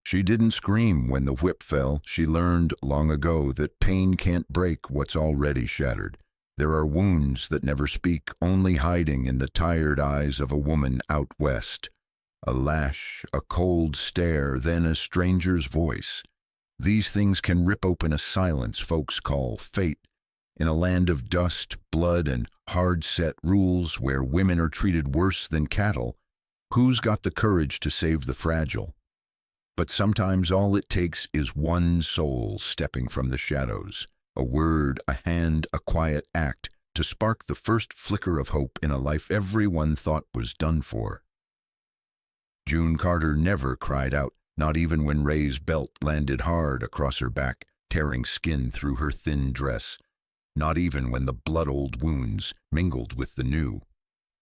She didn't scream when the whip fell. She learned long ago that pain can't break what's already shattered. There are wounds that never speak, only hiding in the tired eyes of a woman out west. A lash, a cold stare, then a stranger's voice. These things can rip open a silence folks call fate. In a land of dust, blood, and hard-set rules where women are treated worse than cattle, who's got the courage to save the fragile? But sometimes all it takes is one soul stepping from the shadows, a word, a hand, a quiet act, to spark the first flicker of hope in a life everyone thought was done for. June Carter never cried out, not even when Ray's belt landed hard across her back, tearing skin through her thin dress, not even when the blood-old wounds mingled with the new.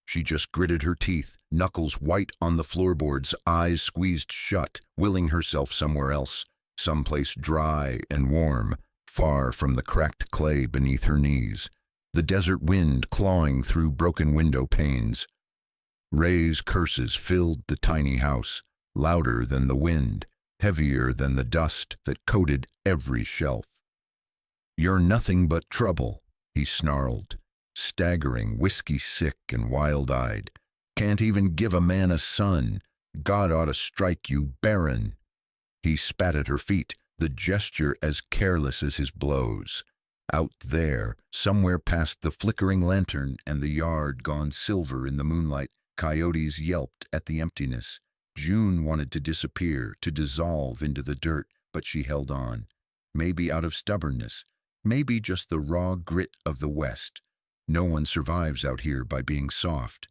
She just gritted her teeth, knuckles white on the floorboards, eyes squeezed shut, willing herself somewhere else, someplace dry and warm, far from the cracked clay beneath her knees, the desert wind clawing through broken window panes. Ray's curses filled the tiny house, louder than the wind, heavier than the dust that coated every shelf. "You're nothing but trouble," he snarled, staggering, whiskey-sick and wild-eyed. "Can't even give a man a son. God ought to strike you barren." He spat at her feet, the gesture as careless as his blows. Out there, somewhere past the flickering lantern and the yard gone silver in the moonlight, coyotes yelped at the emptiness. June wanted to disappear, to dissolve into the dirt, but she held on. Maybe out of stubbornness, maybe just the raw grit of the West. No one survives out here by being soft.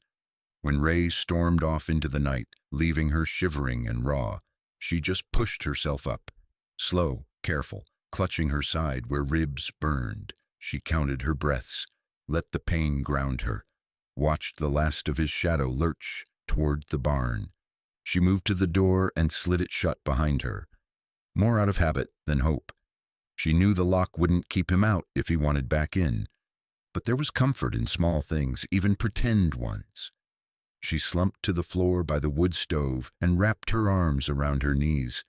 When Ray stormed off into the night, leaving her shivering and raw, she just pushed herself up. Slow, careful, clutching her side where ribs burned. She counted her breaths, let the pain ground her, watched the last of his shadow lurch toward the barn. She moved to the door and slid it shut behind her, more out of habit than hope. She knew the lock wouldn't keep him out if he wanted back in. But there was comfort in small things, even pretend ones. She slumped to the floor by the wood stove and wrapped her arms around her knees,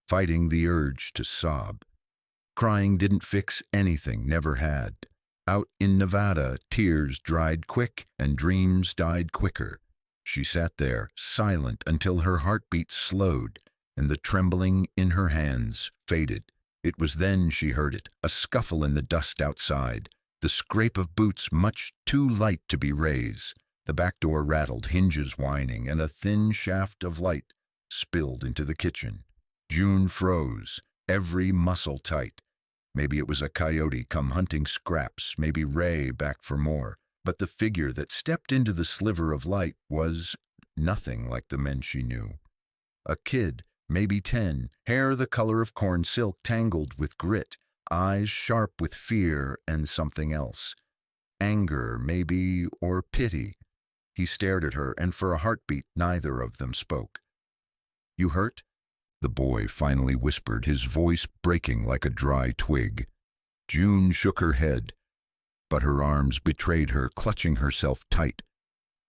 fighting the urge to sob. Crying didn't fix anything, never had. Out in Nevada, tears dried quick and dreams died quicker. She sat there, silent, until her heartbeat slowed and the trembling in her hands faded. It was then she heard it, a scuffle in the dust outside, the scrape of boots much too light to be Ray's. The back door rattled, hinges whining, and a thin shaft of light spilled into the kitchen. June froze, every muscle tight. Maybe it was a coyote come hunting scraps, maybe Ray back for more. But the figure that stepped into the sliver of light was nothing like the men she knew. A kid, maybe 10, hair the color of corn silk tangled with grit, eyes sharp with fear and something else. Anger, maybe, or pity. He stared at her, and for a heartbeat neither of them spoke. "You hurt?" the boy finally whispered, his voice breaking like a dry twig. June shook her head, but her arms betrayed her, clutching herself tight.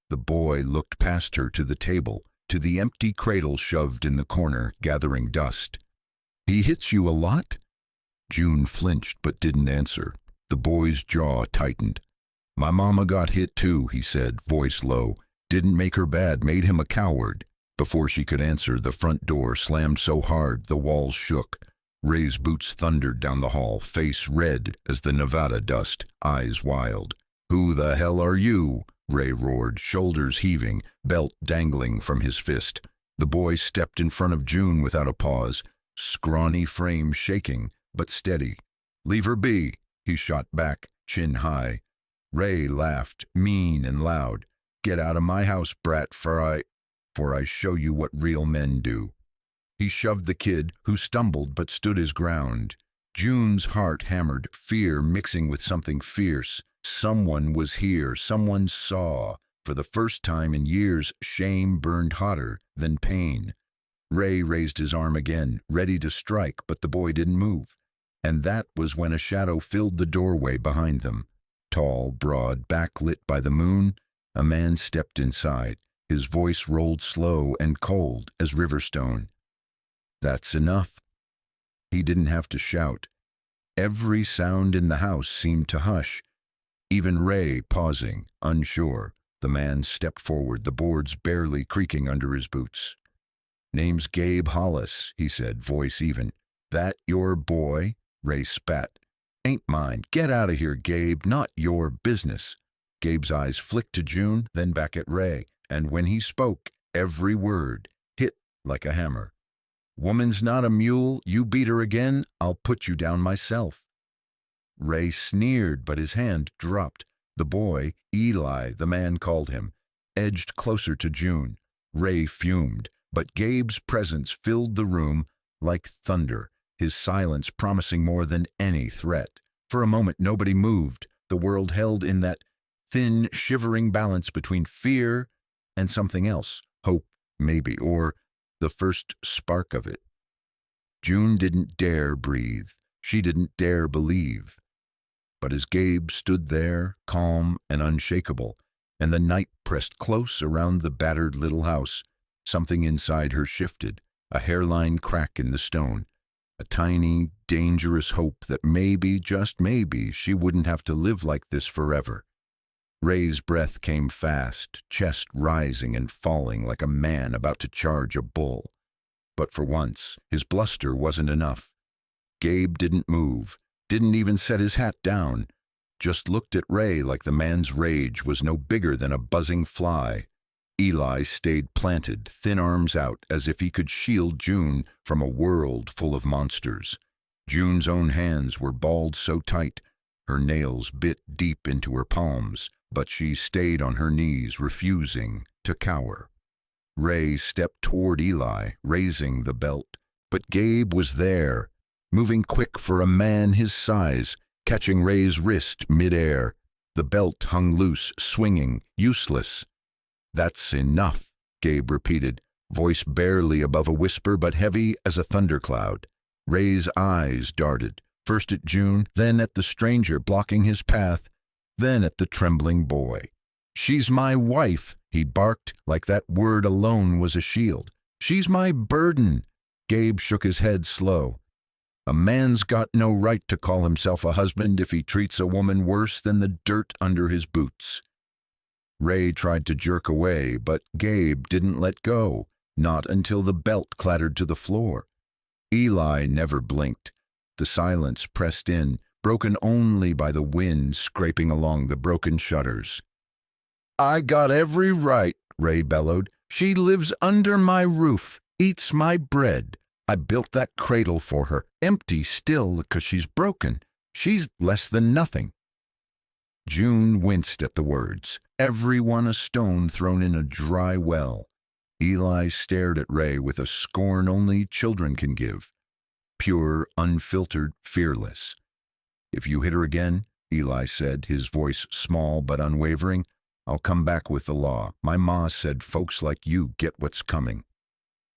The boy looked past her to the table, to the empty cradle shoved in the corner, gathering dust. "He hits you a lot?" June flinched but didn't answer. The boy's jaw tightened. "My mama got hit too," he said, voice low. "Didn't make her bad, made him a coward." Before she could answer, the front door slammed so hard the walls shook. Ray's boots thundered down the hall, face red as the Nevada dust, eyes wild. "Who the hell are you?" Ray roared, shoulders heaving, belt dangling from his fist. The boy stepped in front of June without a pause, scrawny frame shaking, but steady. "Leave her be," he shot back, chin high. Ray laughed, mean and loud. "Get out of my house, brat, for I show you what real men do." He shoved the kid, who stumbled but stood his ground. June's heart hammered, fear mixing with something fierce. Someone was here, someone saw. For the first time in years, shame burned hotter than pain. Ray raised his arm again, ready to strike, but the boy didn't move. And that was when a shadow filled the doorway behind them. Tall, broad, backlit by the moon, a man stepped inside. His voice rolled slow and cold as riverstone. That's enough. He didn't have to shout. Every sound in the house seemed to hush. Even Ray pausing, unsure. The man stepped forward, the boards barely creaking under his boots. "Name's Gabe Hollis," he said, voice even. "That your boy?" Ray spat. "Ain't mine. Get out of here, Gabe. Not your business." Gabe's eyes flicked to June, then back at Ray, and when he spoke, every word hit like a hammer. "Woman's not a mule. You beat her again, I'll put you down myself." Ray sneered, but his hand dropped. The boy, Eli, the man called him, edged closer to June. Ray fumed, but Gabe's presence filled the room like thunder, his silence promising more than any threat. For a moment nobody moved. The world held in that thin, shivering balance between fear and something else, hope, maybe, or the first spark of it. June didn't dare breathe. She didn't dare believe. But as Gabe stood there, calm and unshakable, and the night pressed close around the battered little house, something inside her shifted, a hairline crack in the stone, a tiny, dangerous hope that maybe, just maybe, she wouldn't have to live like this forever. Ray's breath came fast, chest rising and falling like a man about to charge a bull. But for once, his bluster wasn't enough. Gabe didn't move, didn't even set his hat down, just looked at Ray like the man's rage was no bigger than a buzzing fly. Eli stayed planted, thin arms out, as if he could shield June from a world full of monsters. June's own hands were balled so tight, her nails bit deep into her palms, but she stayed on her knees, refusing to cower. Ray stepped toward Eli, raising the belt, but Gabe was there, moving quick for a man his size, catching Ray's wrist midair. The belt hung loose, swinging, useless. "That's enough," Gabe repeated, voice barely above a whisper but heavy as a thundercloud. Ray's eyes darted, first at June, then at the stranger blocking his path, then at the trembling boy. "She's my wife," he barked, like that word alone was a shield. "She's my burden." Gabe shook his head slow. "A man's got no right to call himself a husband if he treats a woman worse than the dirt under his boots." Ray tried to jerk away, but Gabe didn't let go, not until the belt clattered to the floor. Eli never blinked. The silence pressed in, broken only by the wind scraping along the broken shutters. "I got every right," Ray bellowed. "She lives under my roof, eats my bread. I built that cradle for her, empty still because she's broken. She's less than nothing." June winced at the words, every one a stone thrown in a dry well. Eli stared at Ray with a scorn only children can give, pure, unfiltered, fearless. "If you hit her again," Eli said, his voice small but unwavering, "I'll come back with the law. My ma said folks like you get what's coming."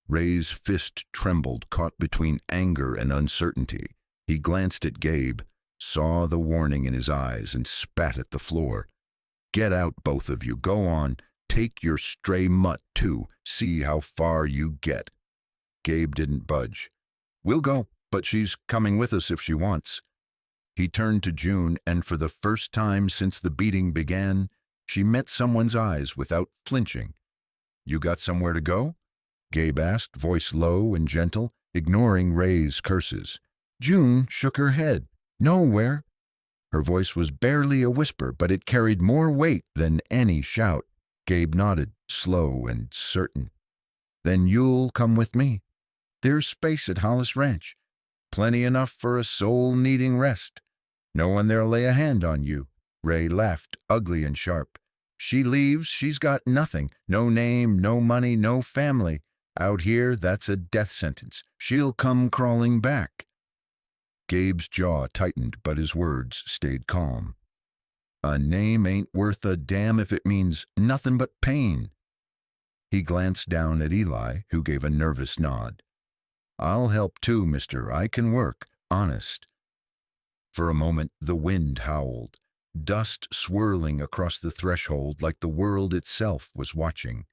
Ray's fist trembled, caught between anger and uncertainty. He glanced at Gabe, saw the warning in his eyes, and spat at the floor. "Get out, both of you. Go on. Take your stray mutt, too. See how far you get." Gabe didn't budge. "We'll go, but she's coming with us if she wants." He turned to June, and for the first time since the beating began, she met someone's eyes without flinching. "You got somewhere to go?" Gabe asked, voice low and gentle, ignoring Ray's curses. June shook her head. "Nowhere." Her voice was barely a whisper, but it carried more weight than any shout. Gabe nodded, slow and certain. "Then you'll come with me. There's space at Hollis Ranch. Plenty enough for a soul needing rest. No one there'll lay a hand on you." Ray laughed, ugly and sharp. "She leaves, she's got nothing. No name, no money, no family. Out here, that's a death sentence. She'll come crawling back." Gabe's jaw tightened, but his words stayed calm. "A name ain't worth a damn if it means nothing but pain." He glanced down at Eli, who gave a nervous nod. "I'll help too, mister. I can work, honest." For a moment, the wind howled, dust swirling across the threshold like the world itself was watching.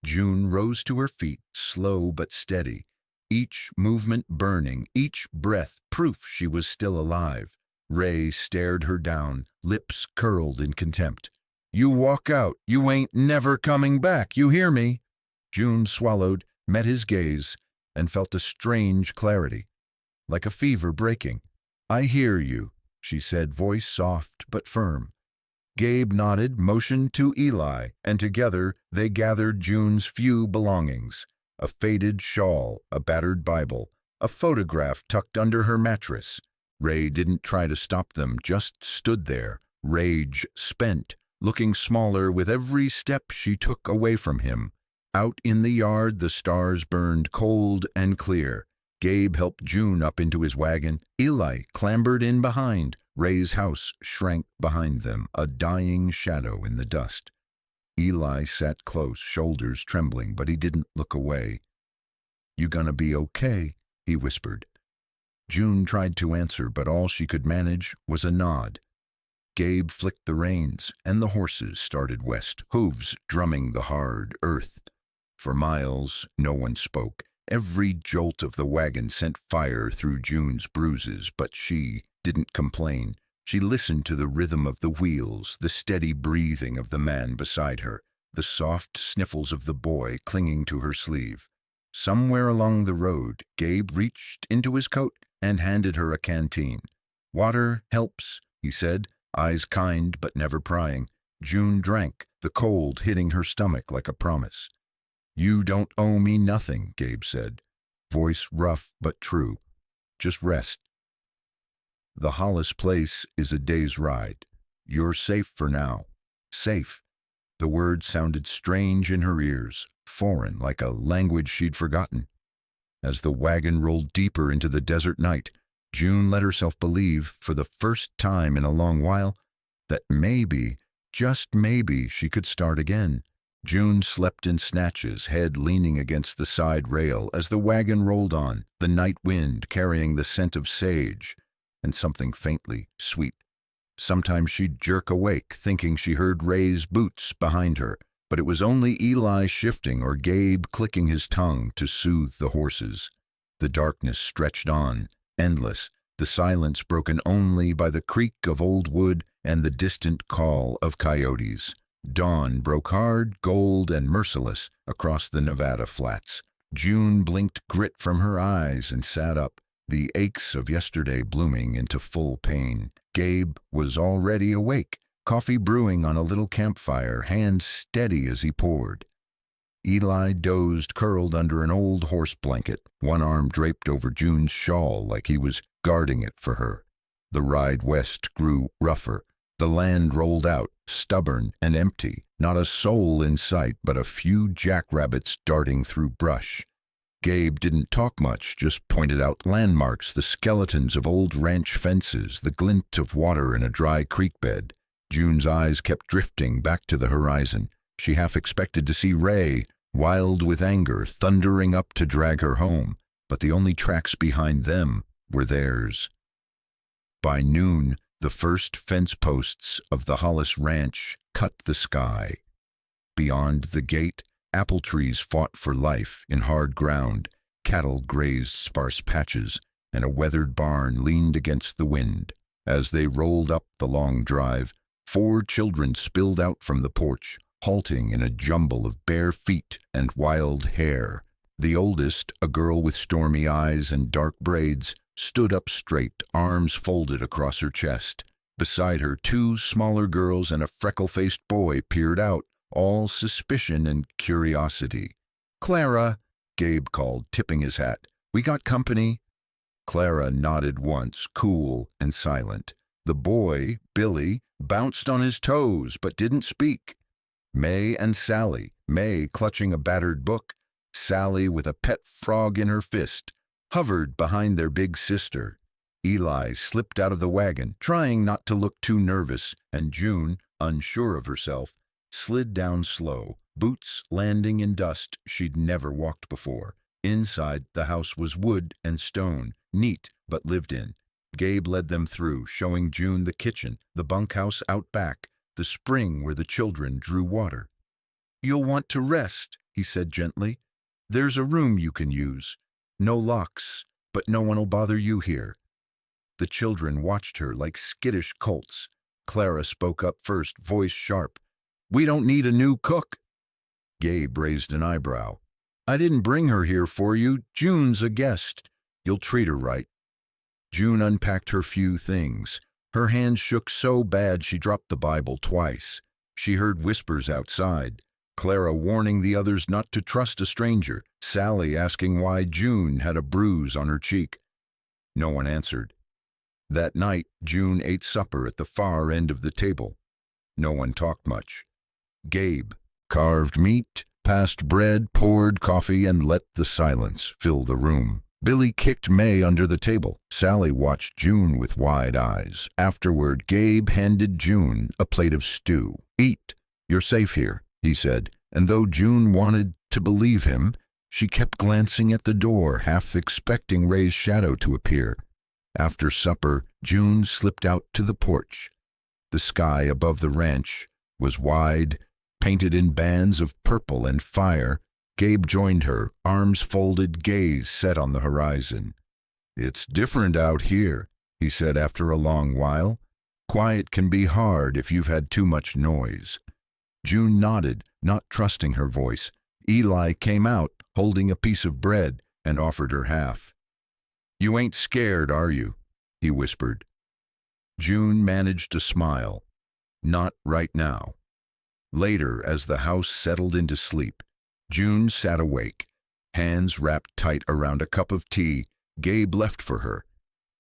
June rose to her feet, slow but steady. each movement burning, each breath proof she was still alive. Ray stared her down, lips curled in contempt. "You walk out. You ain't never coming back. You hear me?" June swallowed, met his gaze, and felt a strange clarity, like a fever breaking. "I hear you," she said, voice soft but firm. Gabe nodded, motioned to Eli, and together they gathered June's few belongings: a faded shawl, a battered Bible, a photograph tucked under her mattress. Ray didn't try to stop them, just stood there, rage spent, looking smaller with every step she took away from him. Out in the yard, the stars burned cold and clear. Gabe helped June up into his wagon. Eli clambered in behind. Ray's house shrank behind them, a dying shadow in the dust. Eli sat close, shoulders trembling, but he didn't look away. "You gonna be okay?" he whispered. June tried to answer, but all she could manage was a nod. Gabe flicked the reins, and the horses started west, hooves drumming the hard earth. For miles, no one spoke. Every jolt of the wagon sent fire through June's bruises, but she didn't complain. She listened to the rhythm of the wheels, the steady breathing of the man beside her, the soft sniffles of the boy clinging to her sleeve. Somewhere along the road, Gabe reached into his coat and handed her a canteen. "Water helps," he said, eyes kind but never prying. June drank, the cold hitting her stomach like a promise. "You don't owe me nothing," Gabe said, voice rough but true. "Just rest. The Hollis place is a day's ride. You're safe for now." Safe. The word sounded strange in her ears, foreign, like a language she'd forgotten. As the wagon rolled deeper into the desert night, June let herself believe, for the first time in a long while, that maybe, just maybe, she could start again. June slept in snatches, head leaning against the side rail as the wagon rolled on, the night wind carrying the scent of sage and something faintly sweet. Sometimes she'd jerk awake, thinking she heard Ray's boots behind her, but it was only Eli shifting or Gabe clicking his tongue to soothe the horses. The darkness stretched on, endless, the silence broken only by the creak of old wood and the distant call of coyotes. Dawn broke hard, gold, and merciless across the Nevada flats. June blinked grit from her eyes and sat up, the aches of yesterday blooming into full pain. Gabe was already awake, coffee brewing on a little campfire, hands steady as he poured. Eli dozed, curled under an old horse blanket, one arm draped over June's shawl like he was guarding it for her. The ride west grew rougher. The land rolled out, stubborn and empty, not a soul in sight but a few jackrabbits darting through brush. Gabe didn't talk much, just pointed out landmarks, the skeletons of old ranch fences, the glint of water in a dry creek bed. June's eyes kept drifting back to the horizon. She half expected to see Ray, wild with anger, thundering up to drag her home, but the only tracks behind them were theirs. By noon, the first fence posts of the Hollis ranch cut the sky. Beyond the gate, apple trees fought for life in hard ground, cattle grazed sparse patches, and a weathered barn leaned against the wind. As they rolled up the long drive, 4 children spilled out from the porch, halting in a jumble of bare feet and wild hair. The oldest, a girl with stormy eyes and dark braids, stood up straight, arms folded across her chest. Beside her, 2 smaller girls and a freckle-faced boy peered out, all suspicion and curiosity. "Clara," Gabe called, tipping his hat. "We got company." Clara nodded once, cool and silent. The boy, Billy, bounced on his toes but didn't speak. May and Sally, May clutching a battered book, Sally with a pet frog in her fist, hovered behind their big sister. Eli slipped out of the wagon, trying not to look too nervous, and June, unsure of herself, slid down slow, boots landing in dust she'd never walked before. Inside, the house was wood and stone, neat but lived in. Gabe led them through, showing June the kitchen, the bunkhouse out back, the spring where the children drew water. "You'll want to rest," he said gently. "There's a room you can use." No locks, but no one'll bother you here." The children watched her like skittish colts. Clara spoke up first, voice sharp. "We don't need a new cook." Gabe raised an eyebrow. "I didn't bring her here for you. June's a guest. You'll treat her right." June unpacked her few things. Her hands shook so bad she dropped the Bible twice. She heard whispers outside. Clara warning the others not to trust a stranger. Sally asking why June had a bruise on her cheek. No one answered. That night, June ate supper at the far end of the table. No one talked much. Gabe carved meat, passed bread, poured coffee, and let the silence fill the room. Billy kicked May under the table. Sally watched June with wide eyes. Afterward, Gabe handed June a plate of stew. "Eat. You're safe here," he said, and though June wanted to believe him, she kept glancing at the door, half expecting Ray's shadow to appear. After supper, June slipped out to the porch. The sky above the ranch was wide, painted in bands of purple and fire. Gabe joined her, arms folded, gaze set on the horizon. "It's different out here," he said after a long while. "Quiet can be hard if you've had too much noise." June nodded, not trusting her voice. Eli came out, holding a piece of bread, and offered her half. "You ain't scared, are you?" he whispered. June managed to smile. "Not right now." Later, as the house settled into sleep, June sat awake, hands wrapped tight around a cup of tea. Gabe left for her.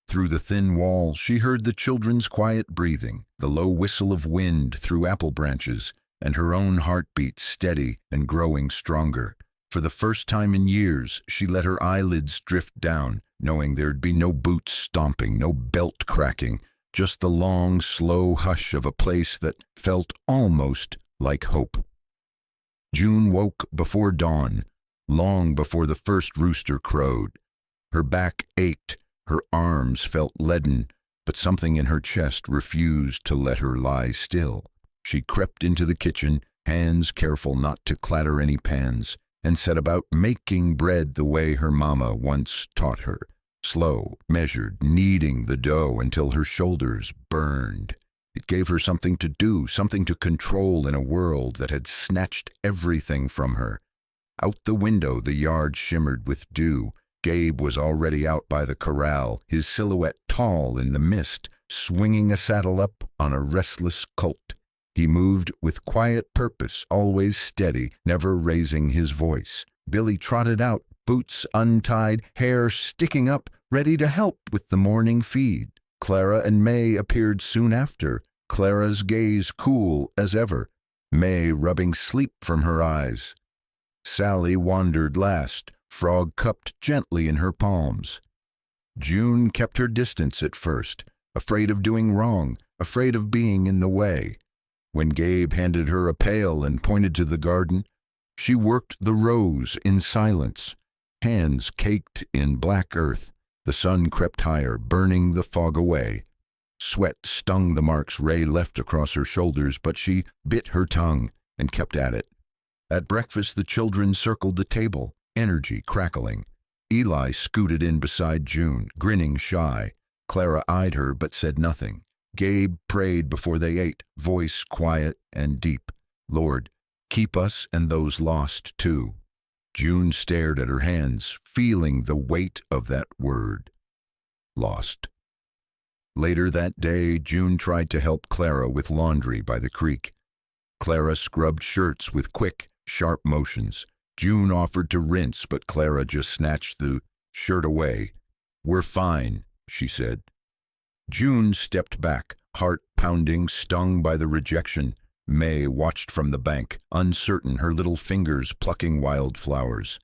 Through the thin wall, she heard the children's quiet breathing, the low whistle of wind through apple branches, and her own heartbeat steady and growing stronger. For the first time in years, she let her eyelids drift down, knowing there'd be no boots stomping, no belt cracking, just the long, slow hush of a place that felt almost like hope. June woke before dawn, long before the first rooster crowed. Her back ached, her arms felt leaden, but something in her chest refused to let her lie still. She crept into the kitchen, hands careful not to clatter any pans, and set about making bread the way her mama once taught her. Slow, measured, kneading the dough until her shoulders burned. It gave her something to do, something to control in a world that had snatched everything from her. Out the window the yard shimmered with dew. Gabe was already out by the corral, his silhouette tall in the mist, swinging a saddle up on a restless colt. He moved with quiet purpose, always steady, never raising his voice. Billy trotted out, boots untied, hair sticking up, ready to help with the morning feed. Clara and May appeared soon after, Clara's gaze cool as ever, May rubbing sleep from her eyes. Sally wandered last, frog cupped gently in her palms. June kept her distance at first, afraid of doing wrong, afraid of being in the way. When Gabe handed her a pail and pointed to the garden, she worked the rows in silence, hands caked in black earth. The sun crept higher, burning the fog away. Sweat stung the marks Ray left across her shoulders, but she bit her tongue and kept at it. At breakfast, the children circled the table, energy crackling. Eli scooted in beside June, grinning shy. Clara eyed her but said nothing. Gabe prayed before they ate, voice quiet and deep. "Lord, keep us and those lost too." June stared at her hands, feeling the weight of that word. Lost. Later that day, June tried to help Clara with laundry by the creek. Clara scrubbed shirts with quick, sharp motions. June offered to rinse, but Clara just snatched the shirt away. "We're fine," she said. June stepped back, heart pounding, stung by the rejection. May watched from the bank, uncertain, her little fingers plucking wildflowers.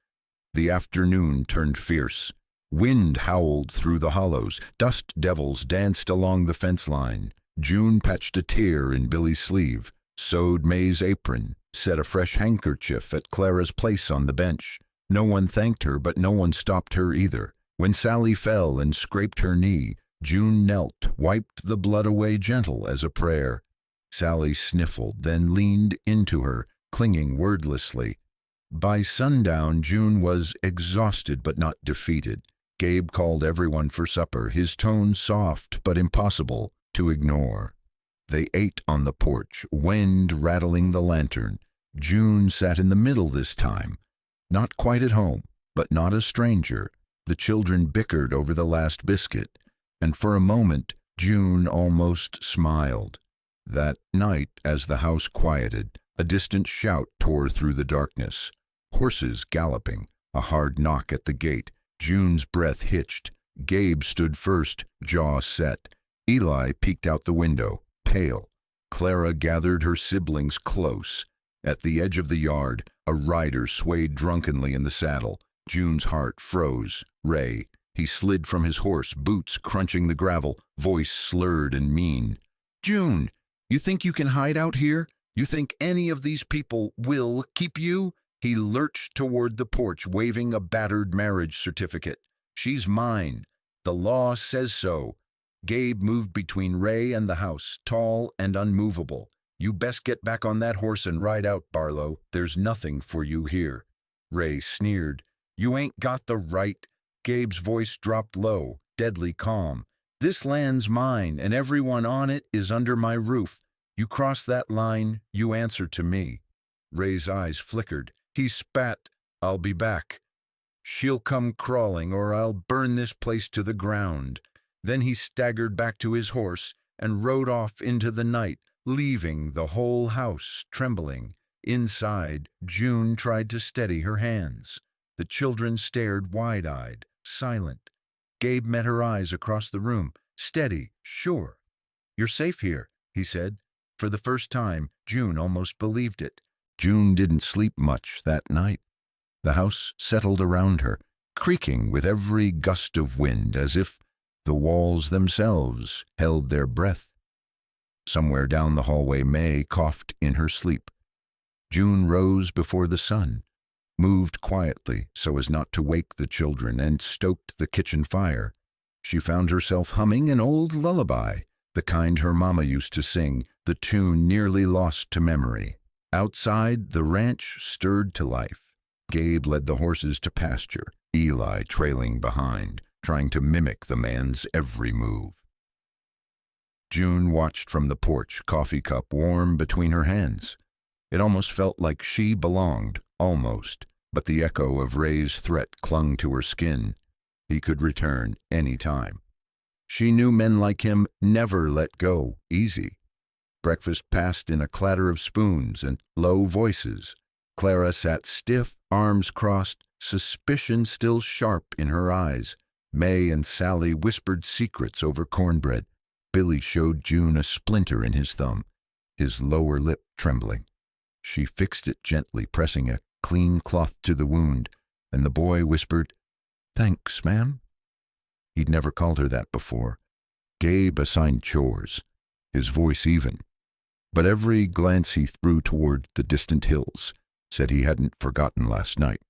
The afternoon turned fierce. Wind howled through the hollows. Dust devils danced along the fence line. June patched a tear in Billy's sleeve, sewed May's apron, set a fresh handkerchief at Clara's place on the bench. No one thanked her, but no one stopped her either. When Sally fell and scraped her knee, June knelt, wiped the blood away gentle as a prayer. Sally sniffled, then leaned into her, clinging wordlessly. By sundown, June was exhausted but not defeated. Gabe called everyone for supper, his tone soft but impossible to ignore. They ate on the porch, wind rattling the lantern. June sat in the middle this time, not quite at home, but not a stranger. The children bickered over the last biscuit, and for a moment June almost smiled. That night, as the house quieted, a distant shout tore through the darkness. Horses galloping, a hard knock at the gate. June's breath hitched. Gabe stood first, jaw set. Eli peeked out the window, pale. Clara gathered her siblings close. At the edge of the yard, a rider swayed drunkenly in the saddle. June's heart froze. Ray. He slid from his horse, boots crunching the gravel, voice slurred and mean. "June, you think you can hide out here? You think any of these people will keep you?" He lurched toward the porch, waving a battered marriage certificate. "She's mine. The law says so." Gabe moved between Ray and the house, tall and unmovable. "You best get back on that horse and ride out, Barlow. There's nothing for you here." Ray sneered. "You ain't got the right." Gabe's voice dropped low, deadly calm. "This land's mine, and everyone on it is under my roof. You cross that line, you answer to me." Ray's eyes flickered. He spat. "I'll be back. She'll come crawling, or I'll burn this place to the ground." Then he staggered back to his horse and rode off into the night, leaving the whole house trembling. Inside, June tried to steady her hands. The children stared wide-eyed, silent. Gabe met her eyes across the room. "Steady, sure. You're safe here," he said. For the first time, June almost believed it. June didn't sleep much that night. The house settled around her, creaking with every gust of wind, as if the walls themselves held their breath. Somewhere down the hallway, May coughed in her sleep. June rose before the sun, moved quietly so as not to wake the children, and stoked the kitchen fire. She found herself humming an old lullaby, the kind her mama used to sing, the tune nearly lost to memory. Outside, the ranch stirred to life. Gabe led the horses to pasture, Eli trailing behind, trying to mimic the man's every move. June watched from the porch, coffee cup warm between her hands. It almost felt like she belonged, almost, but the echo of Ray's threat clung to her skin. He could return any time. She knew men like him never let go easy. Breakfast passed in a clatter of spoons and low voices. Clara sat stiff, arms crossed, suspicion still sharp in her eyes. May and Sally whispered secrets over cornbread. Billy showed June a splinter in his thumb, his lower lip trembling. She fixed it gently, pressing a clean cloth to the wound, and the boy whispered, "Thanks, ma'am." He'd never called her that before. Gabe assigned chores, his voice even. But every glance he threw toward the distant hills said he hadn't forgotten last night.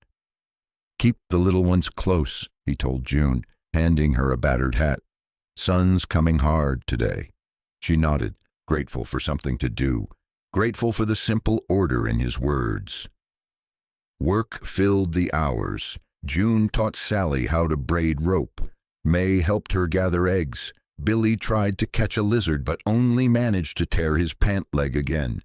"Keep the little ones close," he told June, handing her a battered hat. "Sun's coming hard today." She nodded, grateful for something to do, grateful for the simple order in his words. Work filled the hours. June taught Sally how to braid rope. May helped her gather eggs. Billy tried to catch a lizard but only managed to tear his pant leg again.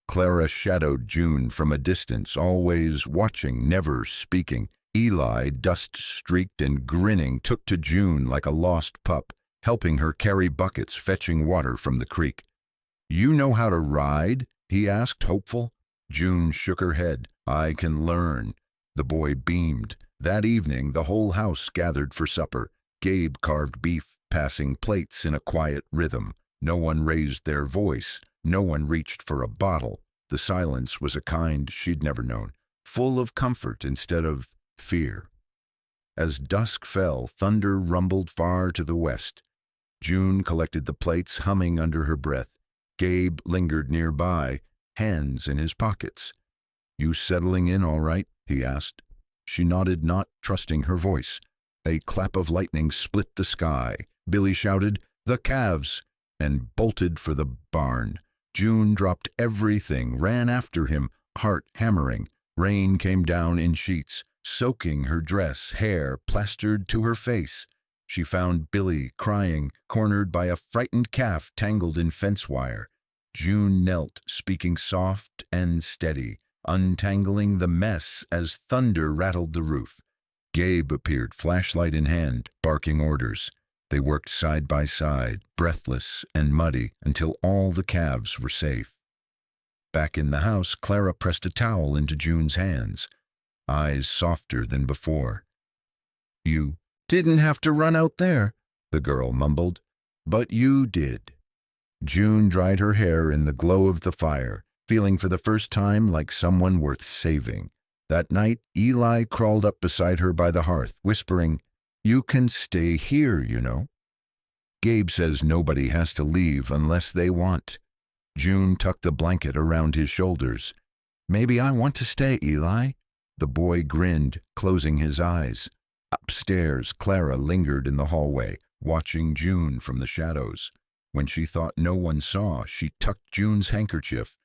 Clara shadowed June from a distance, always watching, never speaking. Eli, dust-streaked and grinning, took to June like a lost pup, helping her carry buckets, fetching water from the creek. "You know how to ride?" he asked, hopeful. June shook her head. "I can learn." The boy beamed. That evening, the whole house gathered for supper. Gabe carved beef, passing plates in a quiet rhythm. No one raised their voice. No one reached for a bottle. The silence was a kind she'd never known, full of comfort instead of fear. As dusk fell, thunder rumbled far to the west. June collected the plates, humming under her breath. Gabe lingered nearby, hands in his pockets. "You settling in all right?" he asked. She nodded, not trusting her voice. A clap of lightning split the sky. Billy shouted, "The calves!" and bolted for the barn. June dropped everything, ran after him, heart hammering. Rain came down in sheets, soaking her dress, hair plastered to her face. She found Billy crying, cornered by a frightened calf tangled in fence wire. June knelt, speaking soft and steady, untangling the mess as thunder rattled the roof. Gabe appeared, flashlight in hand, barking orders. They worked side by side, breathless and muddy, until all the calves were safe. Back in the house, Clara pressed a towel into June's hands, eyes softer than before. "You didn't have to run out there," the girl mumbled. "But you did." June dried her hair in the glow of the fire, feeling for the first time like someone worth saving. That night, Eli crawled up beside her by the hearth, whispering, "You can stay here, you know." "Gabe says nobody has to leave unless they want." June tucked the blanket around his shoulders. "Maybe I want to stay, Eli." The boy grinned, closing his eyes. Upstairs, Clara lingered in the hallway, watching June from the shadows. When she thought no one saw, she tucked June's handkerchief,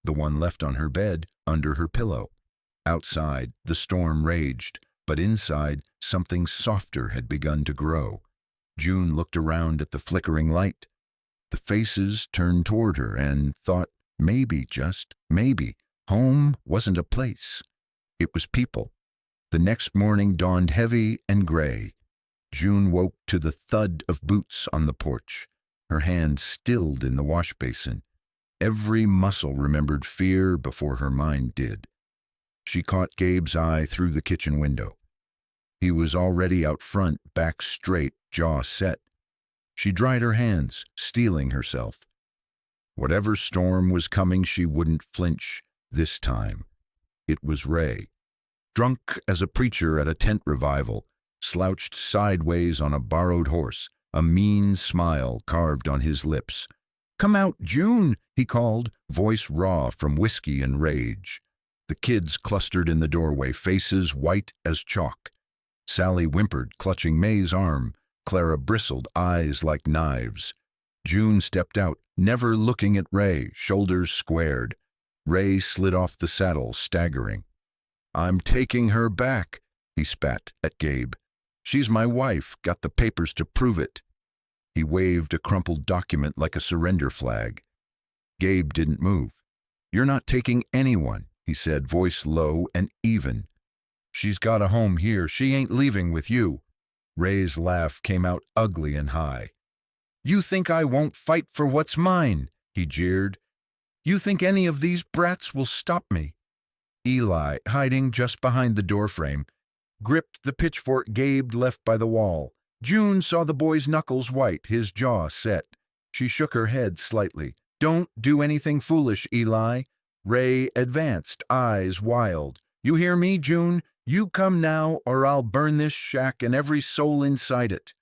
the one left on her bed, under her pillow. Outside, the storm raged, but inside, something softer had begun to grow. June looked around at the flickering light. The faces turned toward her and thought, maybe, just maybe, home wasn't a place. It was people. The next morning dawned heavy and gray. June woke to the thud of boots on the porch. Her hands stilled in the wash basin. Every muscle remembered fear before her mind did. She caught Gabe's eye through the kitchen window. He was already out front, back straight, jaw set. She dried her hands, steeling herself. Whatever storm was coming, she wouldn't flinch this time. It was Ray. Drunk as a preacher at a tent revival, slouched sideways on a borrowed horse, a mean smile carved on his lips. "Come out, June," he called, voice raw from whiskey and rage. The kids clustered in the doorway, faces white as chalk. Sally whimpered, clutching May's arm. Clara bristled, eyes like knives. June stepped out, never looking at Ray, shoulders squared. Ray slid off the saddle, staggering. "I'm taking her back," he spat at Gabe. "She's my wife, got the papers to prove it." He waved a crumpled document like a surrender flag. Gabe didn't move. "You're not taking anyone," he said, voice low and even. "She's got a home here. She ain't leaving with you." Ray's laugh came out ugly and high. "You think I won't fight for what's mine?" he jeered. "You think any of these brats will stop me?" Eli, hiding just behind the doorframe, gripped the pitchfork Gabe left by the wall. June saw the boy's knuckles white, his jaw set. She shook her head slightly. "Don't do anything foolish, Eli." Ray advanced, eyes wild. "You hear me, June? You come now, or I'll burn this shack and every soul inside it."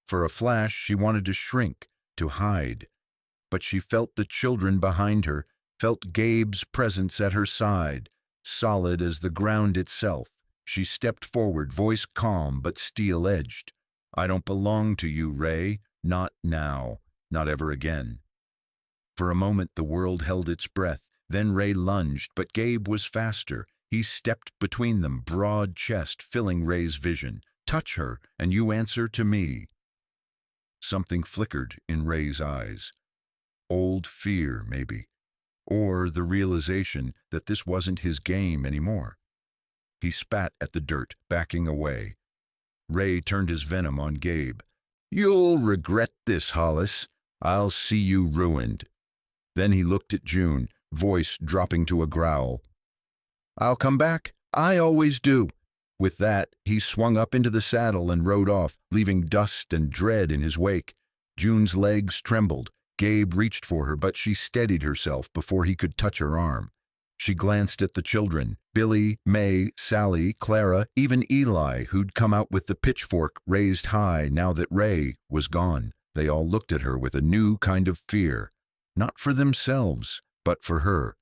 For a flash, she wanted to shrink, to hide. But she felt the children behind her, felt Gabe's presence at her side, solid as the ground itself. She stepped forward, voice calm but steel-edged. "I don't belong to you, Ray. Not now. Not ever again." For a moment, the world held its breath. Then Ray lunged, but Gabe was faster. He stepped between them, broad chest filling Ray's vision. "Touch her, and you answer to me." Something flickered in Ray's eyes. Old fear, maybe. Or the realization that this wasn't his game anymore. He spat at the dirt, backing away. Ray turned his venom on Gabe. "You'll regret this, Hollis. I'll see you ruined." Then he looked at June, voice dropping to a growl. "I'll come back. I always do." With that, he swung up into the saddle and rode off, leaving dust and dread in his wake. June's legs trembled. Gabe reached for her, but she steadied herself before he could touch her arm. She glanced at the children, Billy, May, Sally, Clara, even Eli, who'd come out with the pitchfork raised high now that Ray was gone. They all looked at her with a new kind of fear. Not for themselves, but for her.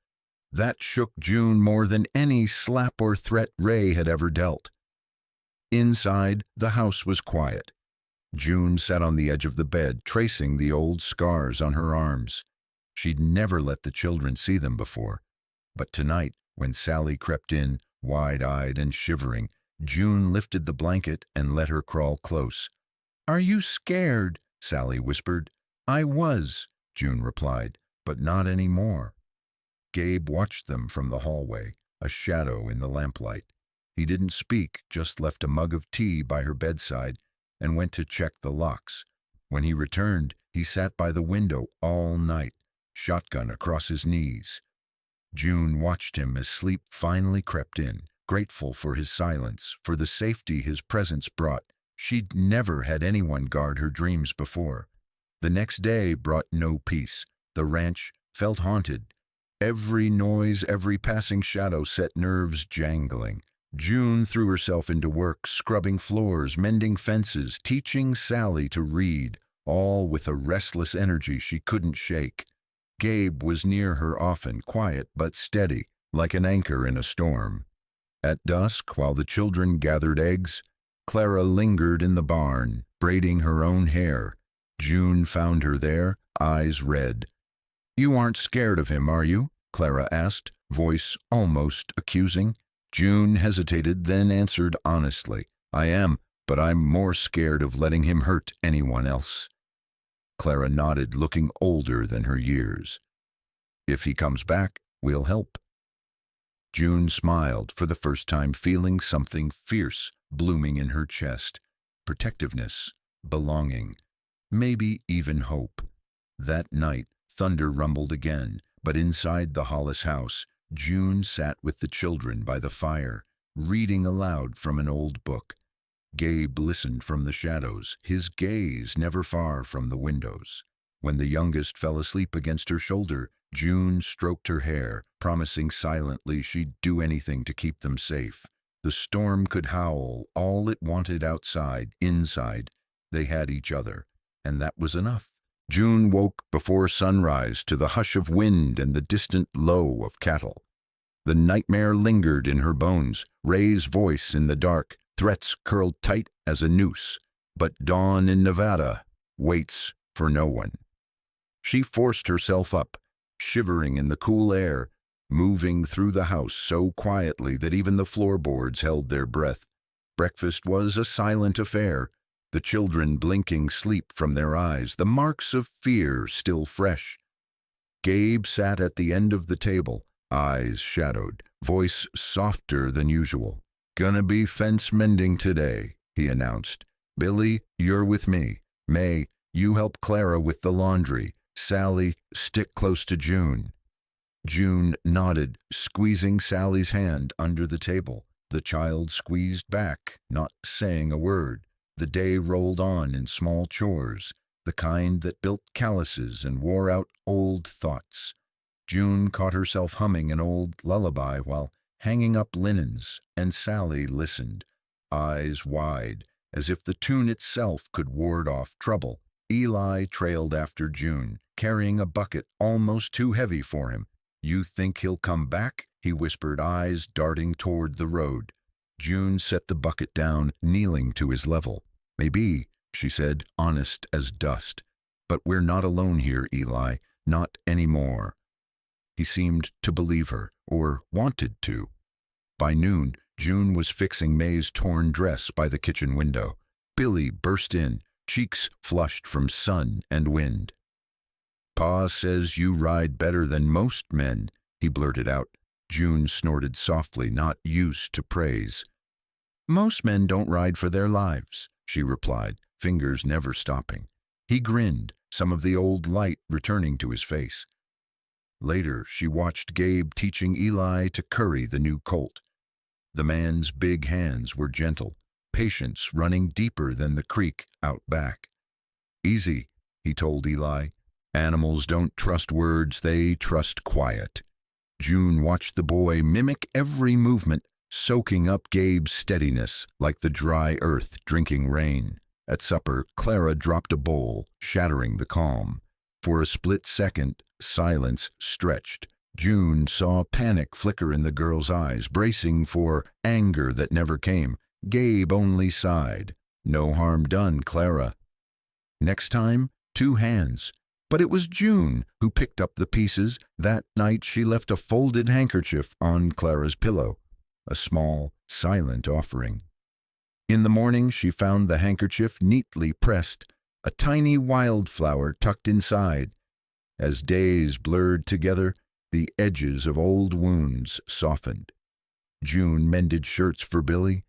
That shook June more than any slap or threat Ray had ever dealt. Inside, the house was quiet. June sat on the edge of the bed, tracing the old scars on her arms. She'd never let the children see them before. But tonight, When Sally crept in, wide-eyed and shivering, June lifted the blanket and let her crawl close. "Are you scared?" Sally whispered. "I was," June replied, "but not any more." Gabe watched them from the hallway, a shadow in the lamplight. He didn't speak, just left a mug of tea by her bedside and went to check the locks. When he returned, he sat by the window all night, shotgun across his knees. June watched him as sleep finally crept in, grateful for his silence, for the safety his presence brought. She'd never had anyone guard her dreams before. The next day brought no peace. The ranch felt haunted. Every noise, every passing shadow set nerves jangling. June threw herself into work, scrubbing floors, mending fences, teaching Sally to read, all with a restless energy she couldn't shake. Gabe was near her often, quiet but steady, like an anchor in a storm. At dusk, while the children gathered eggs, Clara lingered in the barn, braiding her own hair. June found her there, eyes red. "You aren't scared of him, are you?" Clara asked, voice almost accusing. June hesitated, then answered honestly, "I am, but I'm more scared of letting him hurt anyone else." Clara nodded, looking older than her years. "If he comes back, we'll help." June smiled, for the first time feeling something fierce blooming in her chest. Protectiveness, belonging, maybe even hope. That night, thunder rumbled again, but inside the Hollis house, June sat with the children by the fire, reading aloud from an old book. Gabe listened from the shadows, his gaze never far from the windows. When the youngest fell asleep against her shoulder, June stroked her hair, promising silently she'd do anything to keep them safe. The storm could howl all it wanted outside, inside. They had each other, and that was enough. June woke before sunrise to the hush of wind and the distant low of cattle. The nightmare lingered in her bones, Ray's voice in the dark, threats curled tight as a noose. But dawn in Nevada waits for no one. She forced herself up, shivering in the cool air, moving through the house so quietly that even the floorboards held their breath. Breakfast was a silent affair, the children blinking sleep from their eyes, the marks of fear still fresh. Gabe sat at the end of the table, eyes shadowed, voice softer than usual. "Gonna be fence mending today," he announced. "Billy, you're with me. May, you help Clara with the laundry. Sally, stick close to June." June nodded, squeezing Sally's hand under the table. The child squeezed back, not saying a word. The day rolled on in small chores, the kind that built calluses and wore out old thoughts. June caught herself humming an old lullaby while hanging up linens, and Sally listened, eyes wide, as if the tune itself could ward off trouble. Eli trailed after June, carrying a bucket almost too heavy for him. "You think he'll come back?" he whispered, eyes darting toward the road. June set the bucket down, kneeling to his level. "Maybe," she said, honest as dust. "But we're not alone here, Eli, not anymore." He seemed to believe her, or wanted to. By noon, June was fixing May's torn dress by the kitchen window. Billy burst in, cheeks flushed from sun and wind. "Pa says you ride better than most men," he blurted out. June snorted softly, not used to praise. "Most men don't ride for their lives," she replied, fingers never stopping. He grinned, some of the old light returning to his face. Later, she watched Gabe teaching Eli to curry the new colt. The man's big hands were gentle, patience running deeper than the creek out back. "Easy," he told Eli. "Animals don't trust words, they trust quiet." June watched the boy mimic every movement, soaking up Gabe's steadiness like the dry earth drinking rain. At supper, Clara dropped a bowl, shattering the calm. For a split second, silence stretched. June saw panic flicker in the girl's eyes, bracing for anger that never came. Gabe only sighed. "No harm done, Clara." "Next time, 2 hands." But it was June who picked up the pieces. That night she left a folded handkerchief on Clara's pillow, a small, silent offering. In the morning she found the handkerchief neatly pressed, a tiny wildflower tucked inside. As days blurred together, the edges of old wounds softened. June mended shirts for Billy,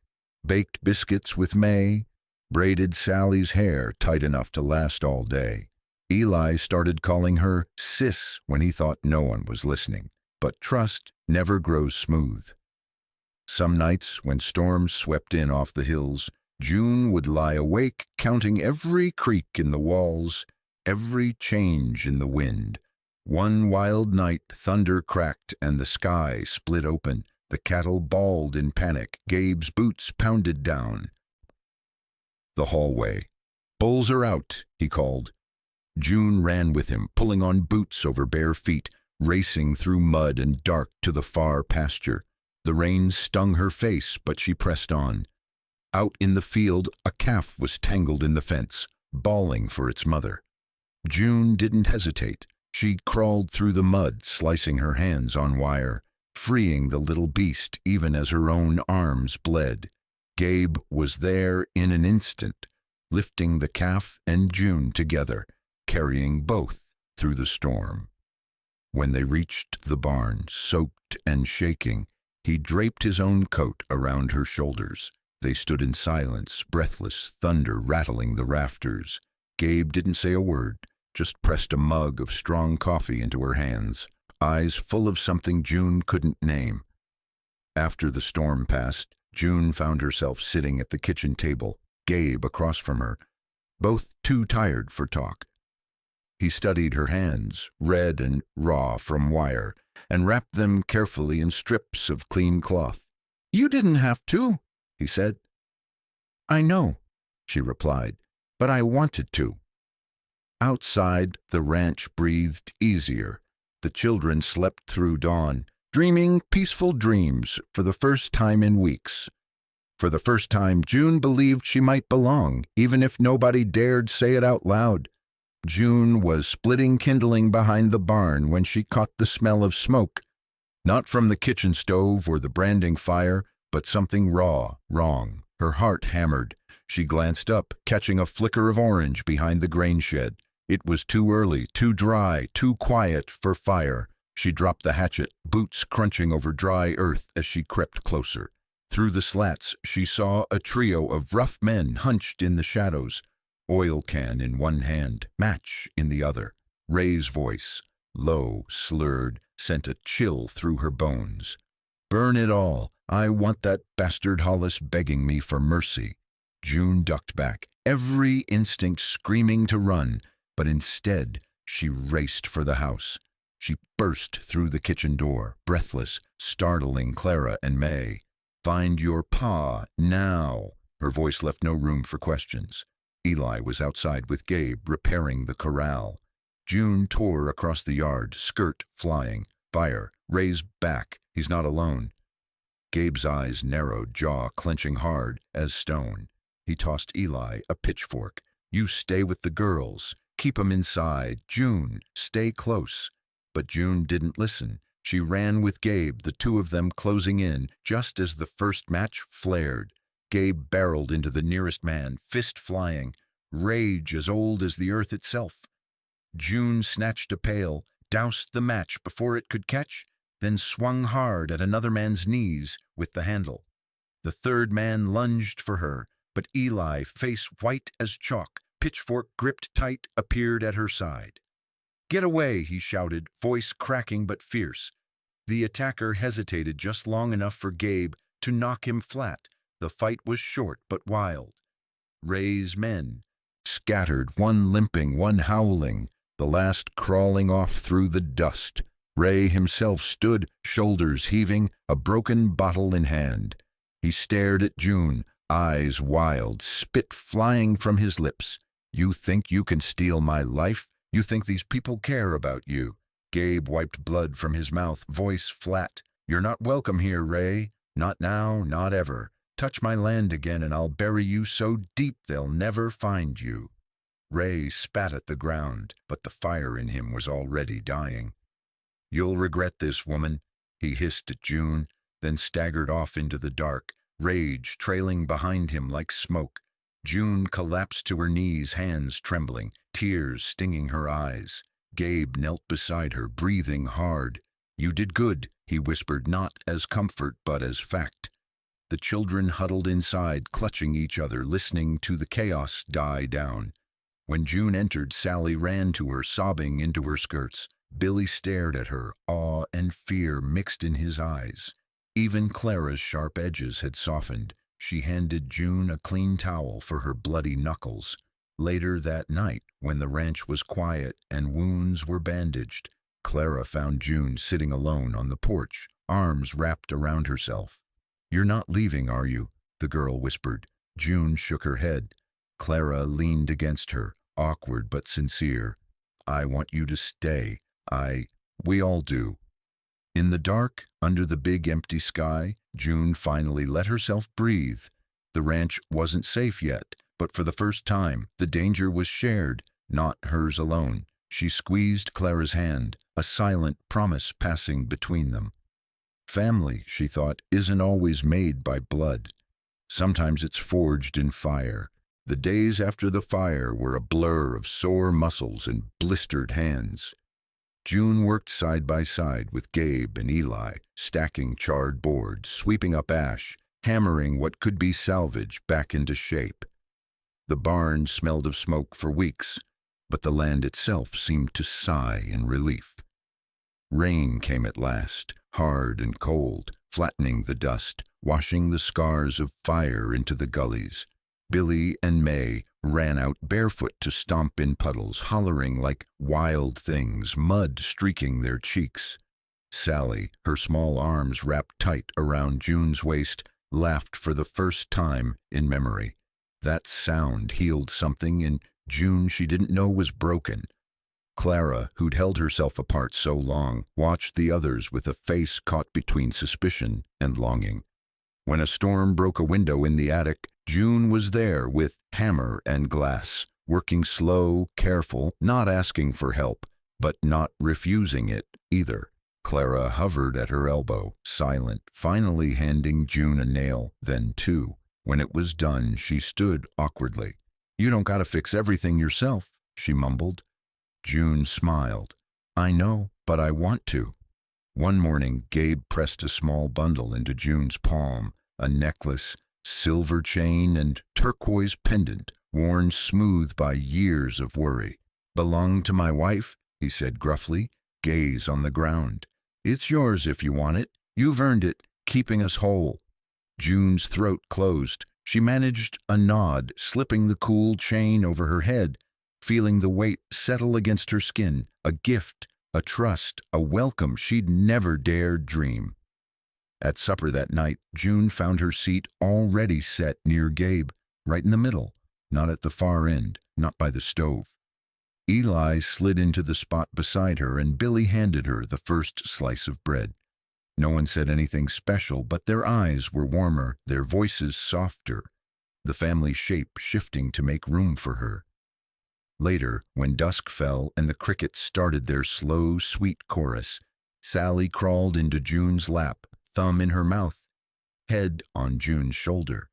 baked biscuits with May, braided Sally's hair tight enough to last all day. Eli started calling her Sis when he thought no one was listening. But trust never grows smooth. Some nights, when storms swept in off the hills, June would lie awake counting every creak in the walls, every change in the wind. One wild night, thunder cracked and the sky split open. The cattle bawled in panic. Gabe's boots pounded down the hallway. "Bulls are out," he called. June ran with him, pulling on boots over bare feet, racing through mud and dark to the far pasture. The rain stung her face, but she pressed on. Out in the field, a calf was tangled in the fence, bawling for its mother. June didn't hesitate. She crawled through the mud, slicing her hands on wire, freeing the little beast even as her own arms bled. Gabe was there in an instant, lifting the calf and June together, carrying both through the storm. When they reached the barn, soaked and shaking, he draped his own coat around her shoulders. They stood in silence, breathless, thunder rattling the rafters. Gabe didn't say a word, just pressed a mug of strong coffee into her hands, eyes full of something June couldn't name. After the storm passed, June found herself sitting at the kitchen table, Gabe across from her, both too tired for talk. He studied her hands, red and raw from wire, and wrapped them carefully in strips of clean cloth. "You didn't have to," he said. "I know," she replied, "but I wanted to." Outside, the ranch breathed easier. The children slept through dawn, dreaming peaceful dreams for the first time in weeks. For the first time, June believed she might belong, even if nobody dared say it out loud. June was splitting kindling behind the barn when she caught the smell of smoke, not from the kitchen stove or the branding fire, but something raw, wrong. Her heart hammered. She glanced up, catching a flicker of orange behind the grain shed. It was too early, too dry, too quiet for fire. She dropped the hatchet, boots crunching over dry earth as she crept closer. Through the slats, she saw a trio of rough men hunched in the shadows, oil can in one hand, match in the other. Ray's voice, low, slurred, sent a chill through her bones. "Burn it all. I want that bastard Hollis begging me for mercy." June ducked back, every instinct screaming to run, but instead she raced for the house. She burst through the kitchen door, breathless, startling Clara and May. "Find your pa, now." Her voice left no room for questions. Eli was outside with Gabe, repairing the corral. June tore across the yard, skirt flying. "Fire. Ray's back. He's not alone." Gabe's eyes narrowed, jaw clenching hard as stone. He tossed Eli a pitchfork. "You stay with the girls. Keep 'em inside. June, stay close." But June didn't listen. She ran with Gabe, the two of them closing in, just as the first match flared. Gabe barreled into the nearest man, fist flying, rage as old as the earth itself. June snatched a pail, doused the match before it could catch, then swung hard at another man's knees with the handle. The third man lunged for her, but Eli, face white as chalk, pitchfork gripped tight, appeared at her side. "Get away," he shouted, voice cracking but fierce. The attacker hesitated just long enough for Gabe to knock him flat. The fight was short but wild. Ray's men scattered, one limping, one howling, the last crawling off through the dust. Ray himself stood, shoulders heaving, a broken bottle in hand. He stared at June, eyes wild, spit flying from his lips. "You think you can steal my life? You think these people care about you?" Gabe wiped blood from his mouth, voice flat. "You're not welcome here, Ray. Not now, not ever. Touch my land again and I'll bury you so deep they'll never find you." Ray spat at the ground, but the fire in him was already dying. "You'll regret this, woman," he hissed at June, then staggered off into the dark, rage trailing behind him like smoke. June collapsed to her knees, hands trembling, tears stinging her eyes. Gabe knelt beside her, breathing hard. "You did good," he whispered, not as comfort but as fact. The children huddled inside, clutching each other, listening to the chaos die down. When June entered, Sally ran to her, sobbing into her skirts. Billy stared at her, awe and fear mixed in his eyes. Even Clara's sharp edges had softened. She handed June a clean towel for her bloody knuckles. Later that night, when the ranch was quiet and wounds were bandaged, Clara found June sitting alone on the porch, arms wrapped around herself. "You're not leaving, are you?" the girl whispered. June shook her head. Clara leaned against her, awkward but sincere. "I want you to stay. We all do." In the dark, under the big empty sky, June finally let herself breathe. The ranch wasn't safe yet, but for the first time, the danger was shared, not hers alone. She squeezed Clara's hand, a silent promise passing between them. Family, she thought, isn't always made by blood. Sometimes it's forged in fire. The days after the fire were a blur of sore muscles and blistered hands. June worked side by side with Gabe and Eli, stacking charred boards, sweeping up ash, hammering what could be salvage back into shape. The barn smelled of smoke for weeks, but the land itself seemed to sigh in relief. Rain came at last, hard and cold, flattening the dust, washing the scars of fire into the gullies. Billy and May ran out barefoot to stomp in puddles, hollering like wild things, mud streaking their cheeks. Sally, her small arms wrapped tight around June's waist, laughed for the first time in memory. That sound healed something in June she didn't know was broken. Clara, who'd held herself apart so long, watched the others with a face caught between suspicion and longing. When a storm broke a window in the attic, June was there with hammer and glass, working slow, careful, not asking for help, but not refusing it either. Clara hovered at her elbow, silent, finally handing June a nail, then two. When it was done, she stood awkwardly. "You don't gotta fix everything yourself," she mumbled. June smiled. "I know, but I want to." One morning, Gabe pressed a small bundle into June's palm, a necklace, silver chain, and turquoise pendant, worn smooth by years of worry. "Belonged to my wife," he said gruffly, gaze on the ground. "It's yours if you want it. You've earned it, keeping us whole." June's throat closed. She managed a nod, slipping the cool chain over her head, feeling the weight settle against her skin, a gift, a trust, a welcome she'd never dared dream. At supper that night, June found her seat already set near Gabe, right in the middle, not at the far end, not by the stove. Eli slid into the spot beside her, and Billy handed her the first slice of bread. No one said anything special, but their eyes were warmer, their voices softer, the family shape shifting to make room for her. Later, when dusk fell and the crickets started their slow, sweet chorus, Sally crawled into June's lap, thumb in her mouth, head on June's shoulder.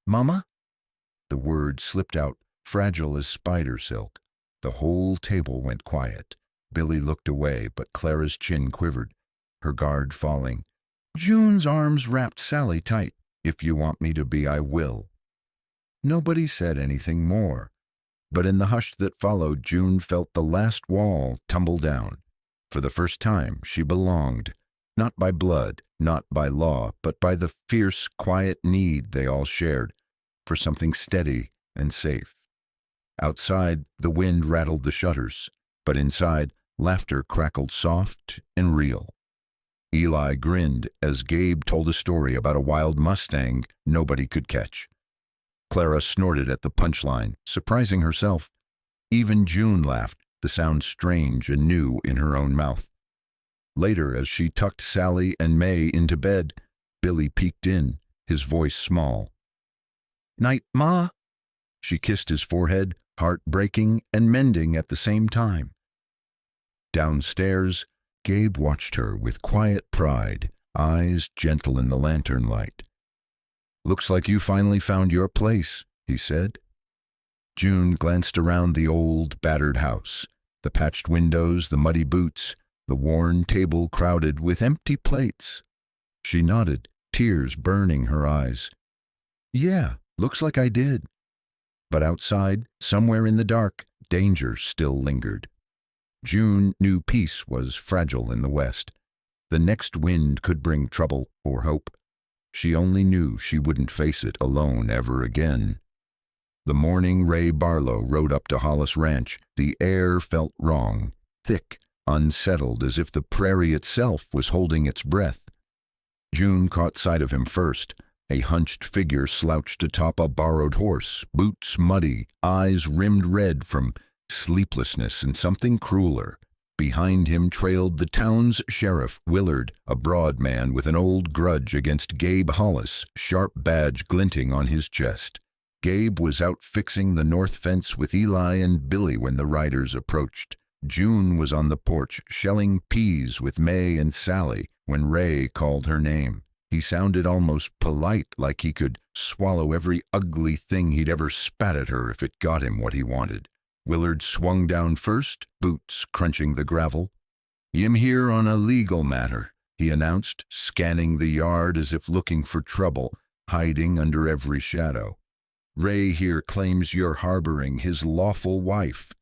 "Mama?" The word slipped out, fragile as spider silk. The whole table went quiet. Billy looked away, but Clara's chin quivered, her guard falling. June's arms wrapped Sally tight. "If you want me to be, I will." Nobody said anything more, but in the hush that followed, June felt the last wall tumble down. For the first time, she belonged, not by blood, not by law, but by the fierce, quiet need they all shared, for something steady and safe. Outside, the wind rattled the shutters, but inside, laughter crackled soft and real. Eli grinned as Gabe told a story about a wild Mustang nobody could catch. Clara snorted at the punchline, surprising herself. Even June laughed, the sound strange and new in her own mouth. Later, as she tucked Sally and May into bed, Billy peeked in, his voice small. "Night, Ma." She kissed his forehead, heartbreaking and mending at the same time. Downstairs, Gabe watched her with quiet pride, eyes gentle in the lantern light. "Looks like you finally found your place," he said. June glanced around the old, battered house, the patched windows, the muddy boots, the worn table crowded with empty plates. She nodded, tears burning her eyes. "Yeah, looks like I did." But outside, somewhere in the dark, danger still lingered. June knew peace was fragile in the west. The next wind could bring trouble or hope. She only knew she wouldn't face it alone ever again. The morning Ray Barlow rode up to Hollis Ranch. The air felt wrong, thick, unsettled, as if the prairie itself was holding its breath. June caught sight of him first, a hunched figure slouched atop a borrowed horse, boots muddy, eyes rimmed red from sleeplessness and something crueler. Behind him trailed the town's sheriff, Willard, a broad man with an old grudge against Gabe Hollis, sharp badge glinting on his chest. Gabe was out fixing the north fence with Eli and Billy when the riders approached. June was on the porch, shelling peas with May and Sally when Ray called her name. He sounded almost polite, like he could swallow every ugly thing he'd ever spat at her if it got him what he wanted. Willard swung down first, boots crunching the gravel. "I'm here on a legal matter," he announced, scanning the yard as if looking for trouble, hiding under every shadow. "Ray here claims you're harboring his lawful wife."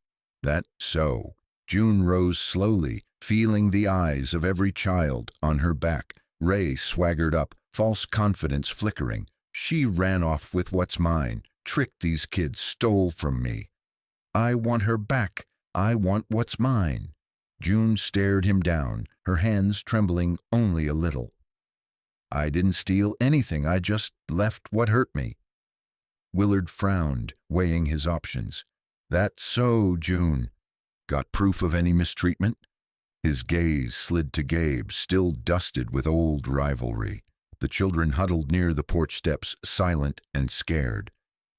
"That so?" June rose slowly, feeling the eyes of every child on her back. Ray swaggered up, false confidence flickering. "She ran off with what's mine, tricked these kids, stole from me. I want her back. I want what's mine." June stared him down, her hands trembling only a little. "I didn't steal anything. I just left what hurt me." Willard frowned, weighing his options. "That's so, June. Got proof of any mistreatment?" His gaze slid to Gabe, still dusted with old rivalry. The children huddled near the porch steps, silent and scared.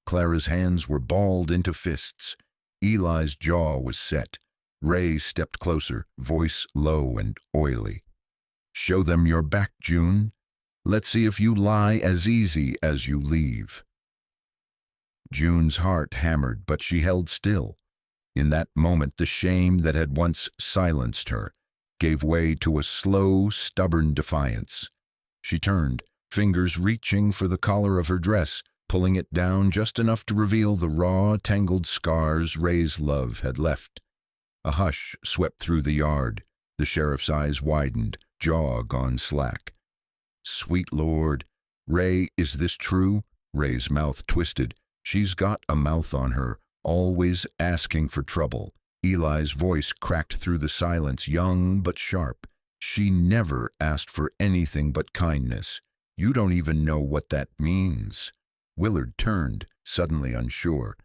Clara's hands were balled into fists. Eli's jaw was set. Ray stepped closer, voice low and oily. "Show them your back, June. Let's see if you lie as easy as you leave." June's heart hammered, but she held still. In that moment, the shame that had once silenced her gave way to a slow, stubborn defiance. She turned, fingers reaching for the collar of her dress, pulling it down just enough to reveal the raw, tangled scars Ray's love had left. A hush swept through the yard. The sheriff's eyes widened, jaw gone slack. "Sweet Lord. Ray, is this true?" Ray's mouth twisted. "She's got a mouth on her, always asking for trouble." Eli's voice cracked through the silence, young but sharp. "She never asked for anything but kindness. You don't even know what that means." Willard turned, suddenly unsure.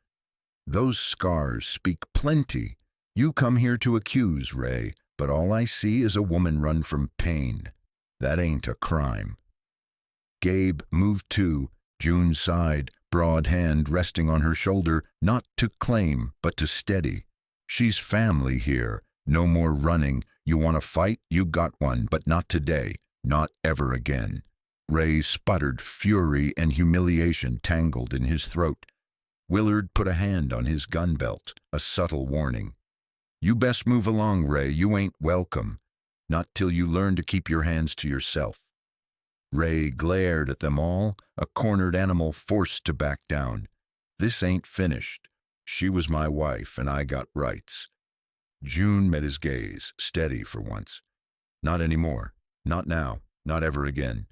"Those scars speak plenty. You come here to accuse, Ray, but all I see is a woman run from pain. That ain't a crime." Gabe moved too, June's side, broad hand resting on her shoulder, not to claim, but to steady. "She's family here. No more running. You want to fight? You got one, but not today. Not ever again." Ray sputtered, fury and humiliation tangled in his throat. Willard put a hand on his gun belt, a subtle warning. "You best move along, Ray. You ain't welcome. Not till you learn to keep your hands to yourself." Ray glared at them all, a cornered animal forced to back down. "This ain't finished. She was my wife, and I got rights." June met his gaze, steady for once. "Not anymore. Not now. Not ever again."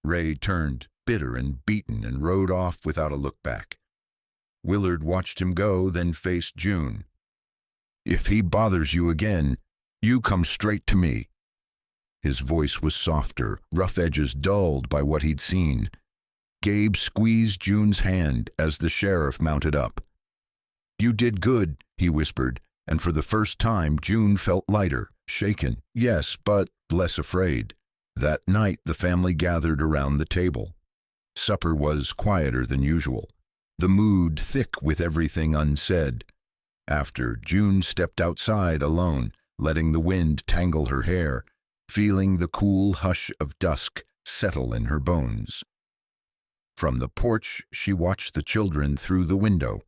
Ray turned, bitter and beaten, and rode off without a look back. Willard watched him go, then faced June. "If he bothers you again, you come straight to me." His voice was softer, rough edges dulled by what he'd seen. Gabe squeezed June's hand as the sheriff mounted up. "You did good," he whispered, and for the first time June felt lighter, shaken, yes, but less afraid. That night the family gathered around the table. Supper was quieter than usual. the mood thick with everything unsaid. After, June stepped outside alone, letting the wind tangle her hair, feeling the cool hush of dusk settle in her bones. From the porch, she watched the children through the window,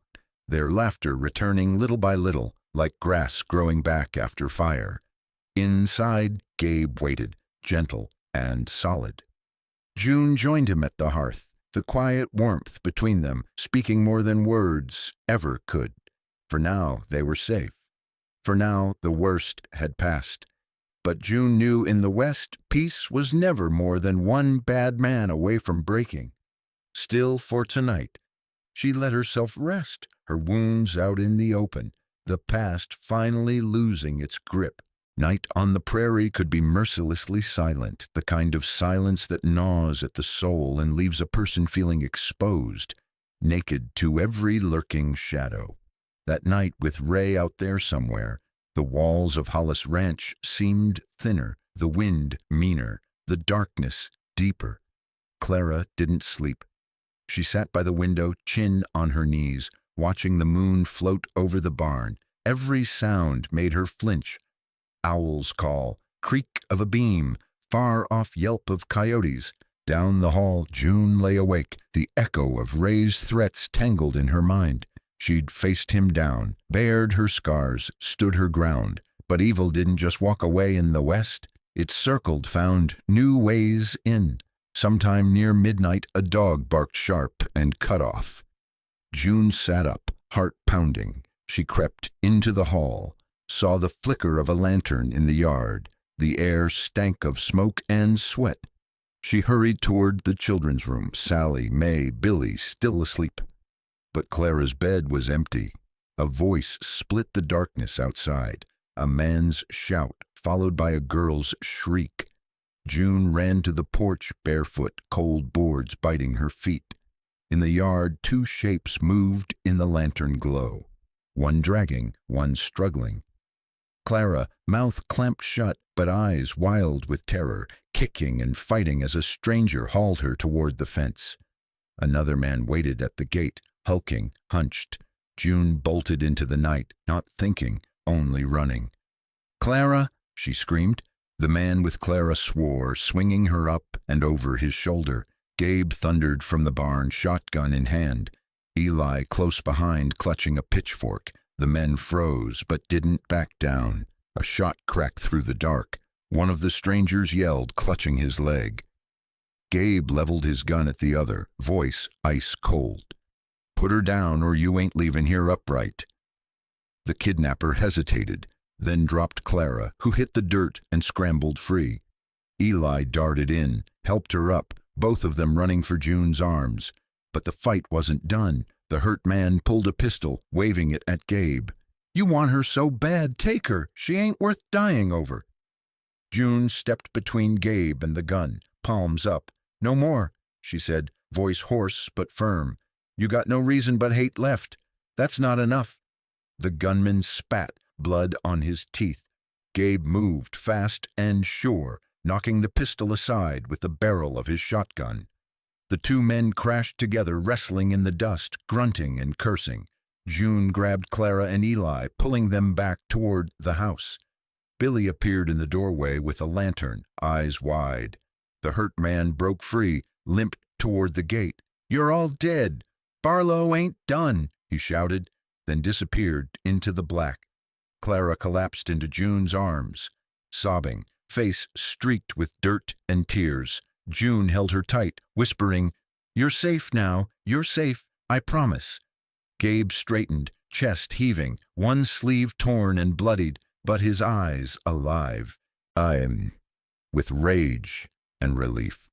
their laughter returning little by little, like grass growing back after fire. Inside, Gabe waited, gentle and solid. June joined him at the hearth, the quiet warmth between them speaking more than words ever could. For now, they were safe. For now, the worst had passed. But June knew in the West, peace was never more than one bad man away from breaking. Still, for tonight, she let herself rest, her wounds out in the open, the past finally losing its grip. Night on the prairie could be mercilessly silent, the kind of silence that gnaws at the soul and leaves a person feeling exposed, naked to every lurking shadow. That night, with Ray out there somewhere, the walls of Hollis Ranch seemed thinner, the wind meaner, the darkness deeper. Clara didn't sleep. She sat by the window, chin on her knees, watching the moon float over the barn. Every sound made her flinch. Owl's call, creak of a beam, far-off yelp of coyotes. Down the hall, June lay awake, the echo of Ray's threats tangled in her mind. She'd faced him down, bared her scars, stood her ground. But evil didn't just walk away in the West. It circled, found new ways in. Sometime near midnight, a dog barked sharp and cut off. June sat up, heart pounding. She crept into the hall, saw the flicker of a lantern in the yard. The air stank of smoke and sweat. She hurried toward the children's room, Sally, May, Billy still asleep. But Clara's bed was empty. A voice split the darkness outside, a man's shout followed by a girl's shriek. June ran to the porch barefoot, cold boards biting her feet. In the yard, two shapes moved in the lantern glow, one dragging, one struggling. Clara, mouth clamped shut but eyes wild with terror, kicking and fighting as a stranger hauled her toward the fence. Another man waited at the gate, hulking, hunched. June bolted into the night, not thinking, only running. "Clara!" she screamed. The man with Clara swore, swinging her up and over his shoulder. Gabe thundered from the barn, shotgun in hand. Eli close behind, clutching a pitchfork. The men froze, but didn't back down. A shot cracked through the dark. One of the strangers yelled, clutching his leg. Gabe leveled his gun at the other, voice ice cold. "Put her down or you ain't leaving here upright." The kidnapper hesitated, then dropped Clara, who hit the dirt and scrambled free. Eli darted in, helped her up, both of them running for June's arms. But the fight wasn't done. The hurt man pulled a pistol, waving it at Gabe. "You want her so bad, take her. She ain't worth dying over." June stepped between Gabe and the gun, palms up. "No more," she said, voice hoarse but firm. "You got no reason but hate left. That's not enough." The gunman spat, blood on his teeth. Gabe moved fast and sure, knocking the pistol aside with the barrel of his shotgun. The two men crashed together, wrestling in the dust, grunting and cursing. June grabbed Clara and Eli, pulling them back toward the house. Billy appeared in the doorway with a lantern, eyes wide. The hurt man broke free, limped toward the gate. "You're all dead. Barlow ain't done," he shouted, then disappeared into the black. Clara collapsed into June's arms, sobbing, face streaked with dirt and tears. June held her tight, whispering, "You're safe now. You're safe. I promise." Gabe straightened, chest heaving, one sleeve torn and bloodied, but his eyes alive. "I'm," with rage and relief.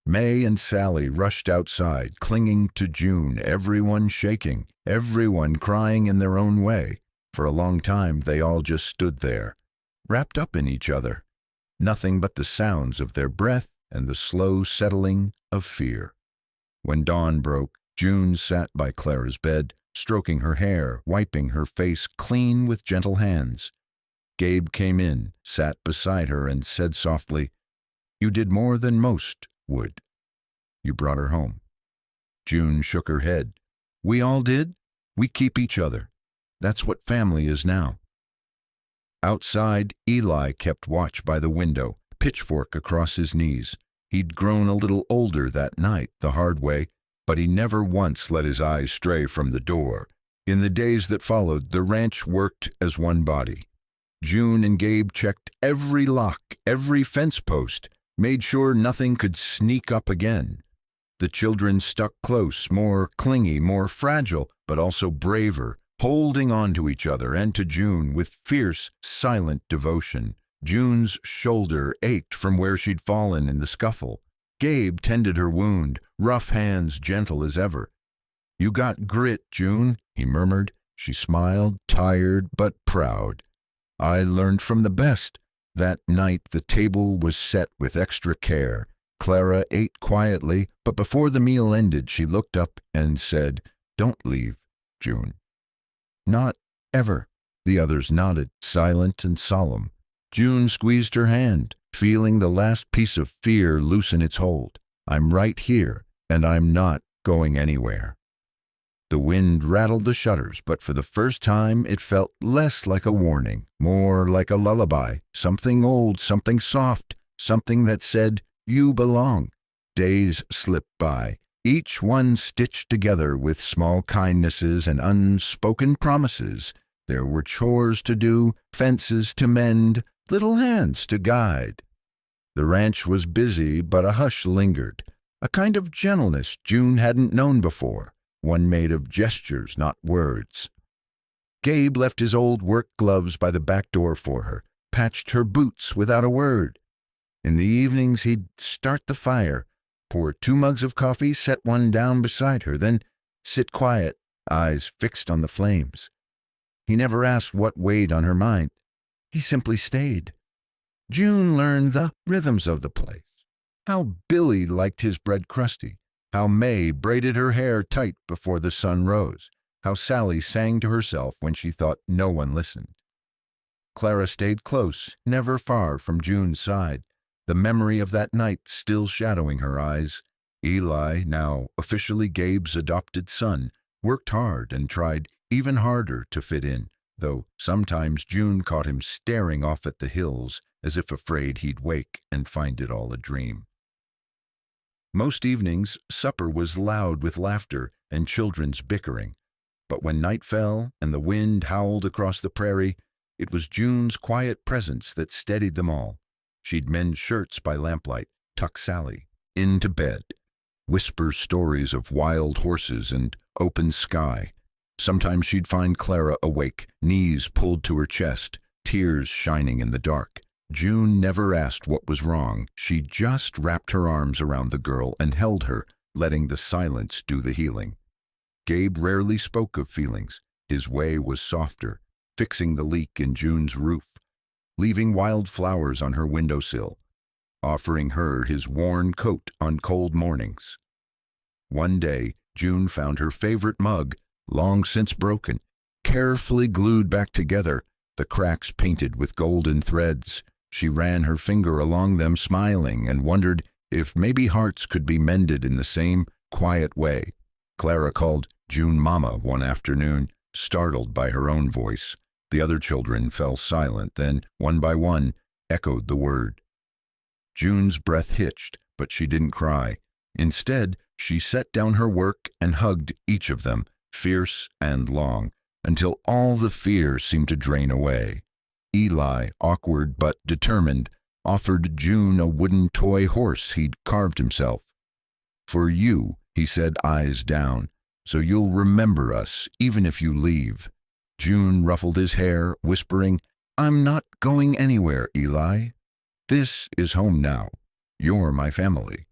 May and Sally rushed outside, clinging to June, everyone shaking, everyone crying in their own way. For a long time, they all just stood there, wrapped up in each other. Nothing but the sounds of their breath and the slow settling of fear. When dawn broke, June sat by Clara's bed, stroking her hair, wiping her face clean with gentle hands. Gabe came in, sat beside her, and said softly, "You did more than most would. You brought her home." June shook her head. We all did. We keep each other. That's what family is now." Outside, Eli kept watch by the window, pitchfork across his knees. He'd grown a little older that night, the hard way, but he never once let his eyes stray from the door. In the days that followed, the ranch worked as one body. June and Gabe checked every lock, every fence post, made sure nothing could sneak up again. The children stuck close, more clingy, more fragile, but also braver, holding on to each other and to June with fierce, silent devotion. June's shoulder ached from where she'd fallen in the scuffle. Gabe tended her wound, rough hands gentle as ever. "You got grit, June," he murmured. She smiled, tired but proud. "I learned from the best." That night the table was set with extra care. Clara ate quietly, but before the meal ended she looked up and said, "Don't leave, June." "Not ever." The others nodded, silent and solemn. June squeezed her hand, feeling the last piece of fear loosen its hold. "I'm right here, and I'm not going anywhere." The wind rattled the shutters, but for the first time it felt less like a warning, more like a lullaby, something old, something soft, something that said, "You belong." Days slipped by, each one stitched together with small kindnesses and unspoken promises. There were chores to do, fences to mend, little hands to guide. The ranch was busy, but a hush lingered, a kind of gentleness June hadn't known before, one made of gestures, not words. Gabe left his old work gloves by the back door for her, patched her boots without a word. In the evenings he'd start the fire, pour 2 mugs of coffee, set one down beside her, then sit quiet, eyes fixed on the flames. He never asked what weighed on her mind. He simply stayed. June learned the rhythms of the place. How Billy liked his bread crusty. How May braided her hair tight before the sun rose. How Sally sang to herself when she thought no one listened. Clara stayed close, never far from June's side, the memory of that night still shadowing her eyes. Eli, now officially Gabe's adopted son, worked hard and tried even harder to fit in, though sometimes June caught him staring off at the hills as if afraid he'd wake and find it all a dream. Most evenings, supper was loud with laughter and children's bickering, but when night fell and the wind howled across the prairie, it was June's quiet presence that steadied them all. She'd mend shirts by lamplight, tuck Sally into bed, whisper stories of wild horses and open sky. Sometimes she'd find Clara awake, knees pulled to her chest, tears shining in the dark. June never asked what was wrong. She just wrapped her arms around the girl and held her, letting the silence do the healing. Gabe rarely spoke of feelings. His way was softer, fixing the leak in June's roof, leaving wild flowers on her windowsill, offering her his worn coat on cold mornings. One day, June found her favorite mug, long since broken, carefully glued back together, the cracks painted with golden threads. She ran her finger along them, smiling, and wondered if maybe hearts could be mended in the same quiet way. Clara called June Mama one afternoon, startled by her own voice. The other children fell silent, then, one by one, echoed the word. June's breath hitched, but she didn't cry. Instead, she set down her work and hugged each of them, fierce and long, until all the fear seemed to drain away. Eli, awkward but determined, offered June a wooden toy horse he'd carved himself. "For you," he said, eyes down, "so you'll remember us, even if you leave." June ruffled his hair, whispering, "I'm not going anywhere, Eli. This is home now. You're my family."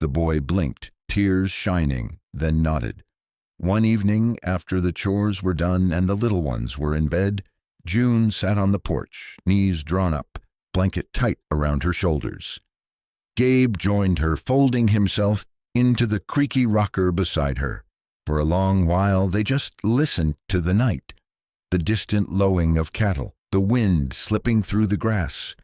The boy blinked, tears shining, then nodded. One evening, after the chores were done and the little ones were in bed, June sat on the porch, knees drawn up, blanket tight around her shoulders. Gabe joined her, folding himself into the creaky rocker beside her. For a long while they just listened to the night, the distant lowing of cattle, the wind slipping through the grass.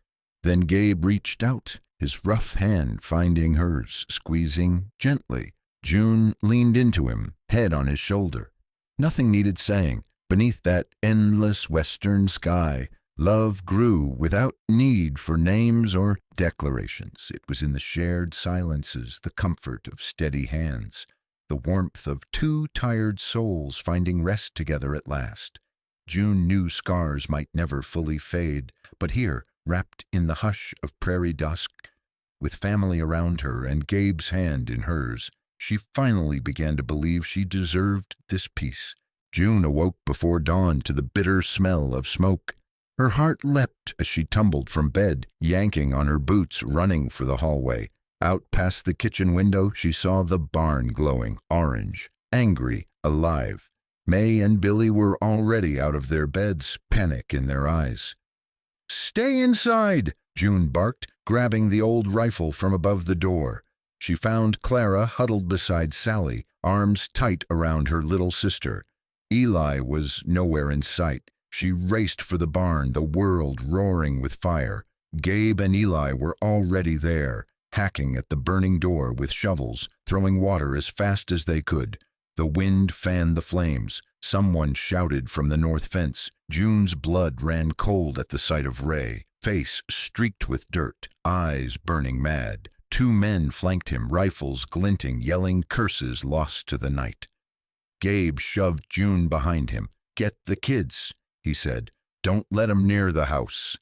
Then Gabe reached out, his rough hand finding hers, squeezing gently. June leaned into him, head on his shoulder. Nothing needed saying. Beneath that endless western sky, love grew without need for names or declarations. It was in the shared silences, the comfort of steady hands, the warmth of two tired souls finding rest together at last. June knew scars might never fully fade, but here, wrapped in the hush of prairie dusk, with family around her and Gabe's hand in hers, she finally began to believe she deserved this peace. June awoke before dawn to the bitter smell of smoke. Her heart leapt as she tumbled from bed, yanking on her boots, running for the hallway. Out past the kitchen window, she saw the barn glowing, orange, angry, alive. May and Billy were already out of their beds, panic in their eyes. "Stay inside!" June barked, grabbing the old rifle from above the door. She found Clara huddled beside Sally, arms tight around her little sister. Eli was nowhere in sight. She raced for the barn, the world roaring with fire. Gabe and Eli were already there, hacking at the burning door with shovels, throwing water as fast as they could. The wind fanned the flames. Someone shouted from the north fence. June's blood ran cold at the sight of Ray, face streaked with dirt, eyes burning mad. Two men flanked him, rifles glinting, yelling curses lost to the night. Gabe shoved June behind him. "Get the kids," he said. "Don't let 'em near the house."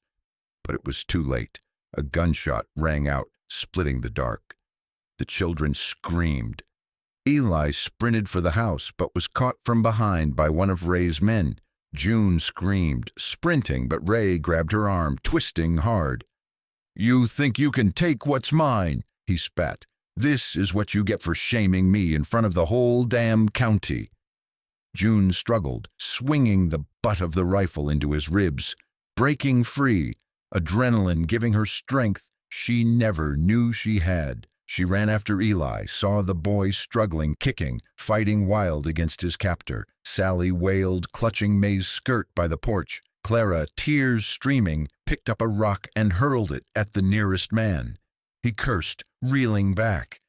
But it was too late. A gunshot rang out, splitting the dark. The children screamed. Eli sprinted for the house, but was caught from behind by one of Ray's men. June screamed, sprinting, but Ray grabbed her arm, twisting hard. "You think you can take what's mine?" he spat. "This is what you get for shaming me in front of the whole damn county." June struggled, swinging the butt of the rifle into his ribs, breaking free, adrenaline giving her strength she never knew she had. She ran after Eli, saw the boy struggling, kicking, fighting wild against his captor. Sally wailed, clutching May's skirt by the porch. Clara, tears streaming, picked up a rock and hurled it at the nearest man. He cursed, reeling back.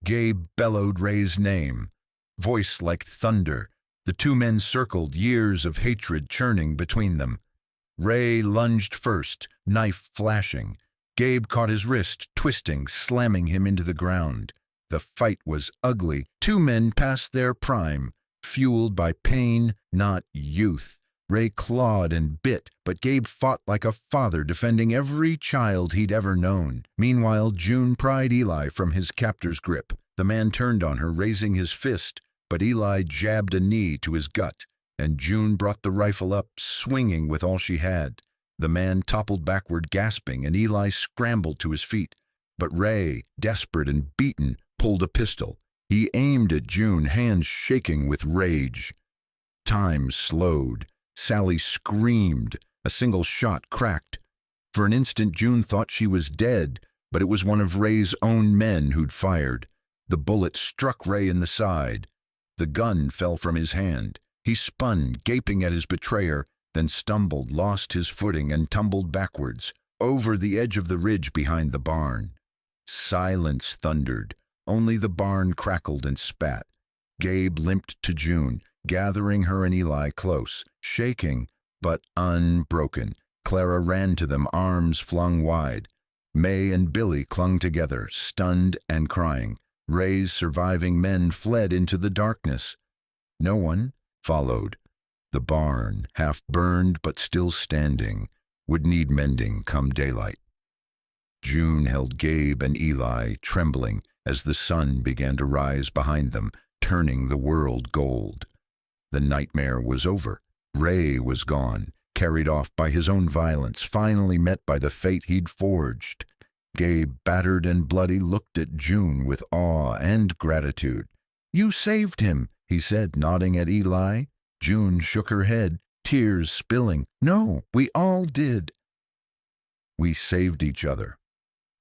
Gabe bellowed Ray's name, voice like thunder. The two men circled, years of hatred churning between them. Ray lunged first, knife flashing. Gabe caught his wrist, twisting, slamming him into the ground. The fight was ugly. Two men past their prime, fueled by pain, not youth. Ray clawed and bit, but Gabe fought like a father, defending every child he'd ever known. Meanwhile, June pried Eli from his captor's grip. The man turned on her, raising his fist, but Eli jabbed a knee to his gut, and June brought the rifle up, swinging with all she had. The man toppled backward, gasping, and Eli scrambled to his feet. But Ray, desperate and beaten, pulled a pistol. He aimed at June, hands shaking with rage. Time slowed. Sally screamed. A single shot cracked. For an instant, June thought she was dead, but it was one of Ray's own men who'd fired. The bullet struck Ray in the side. The gun fell from his hand. He spun, gaping at his betrayer, then stumbled, lost his footing, and tumbled backwards, over the edge of the ridge behind the barn. Silence thundered. Only the barn crackled and spat. Gabe limped to June, gathering her and Eli close, shaking but unbroken. Clara ran to them, arms flung wide. May and Billy clung together, stunned and crying. Ray's surviving men fled into the darkness. No one followed. The barn, half burned but still standing, would need mending come daylight. June held Gabe and Eli, trembling, as the sun began to rise behind them, turning the world gold. The nightmare was over. Ray was gone, carried off by his own violence, finally met by the fate he'd forged. Gabe, battered and bloody, looked at June with awe and gratitude. "You saved him," he said, nodding at Eli. June shook her head, tears spilling. "No, we all did. We saved each other."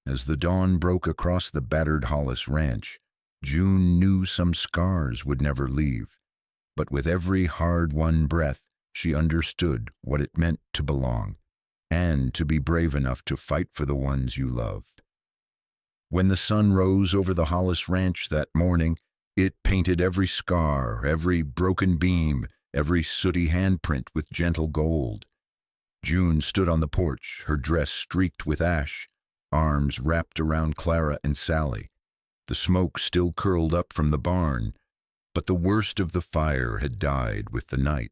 As the dawn broke across the battered Hollis ranch, June knew some scars would never leave. But with every hard-won breath, she understood what it meant to belong, and to be brave enough to fight for the ones you loved. When the sun rose over the Hollis ranch that morning, It painted every scar, every broken beam, every sooty handprint with gentle gold. June stood on the porch, her dress streaked with ash, arms wrapped around Clara and Sally. The smoke still curled up from the barn, but the worst of the fire had died with the night.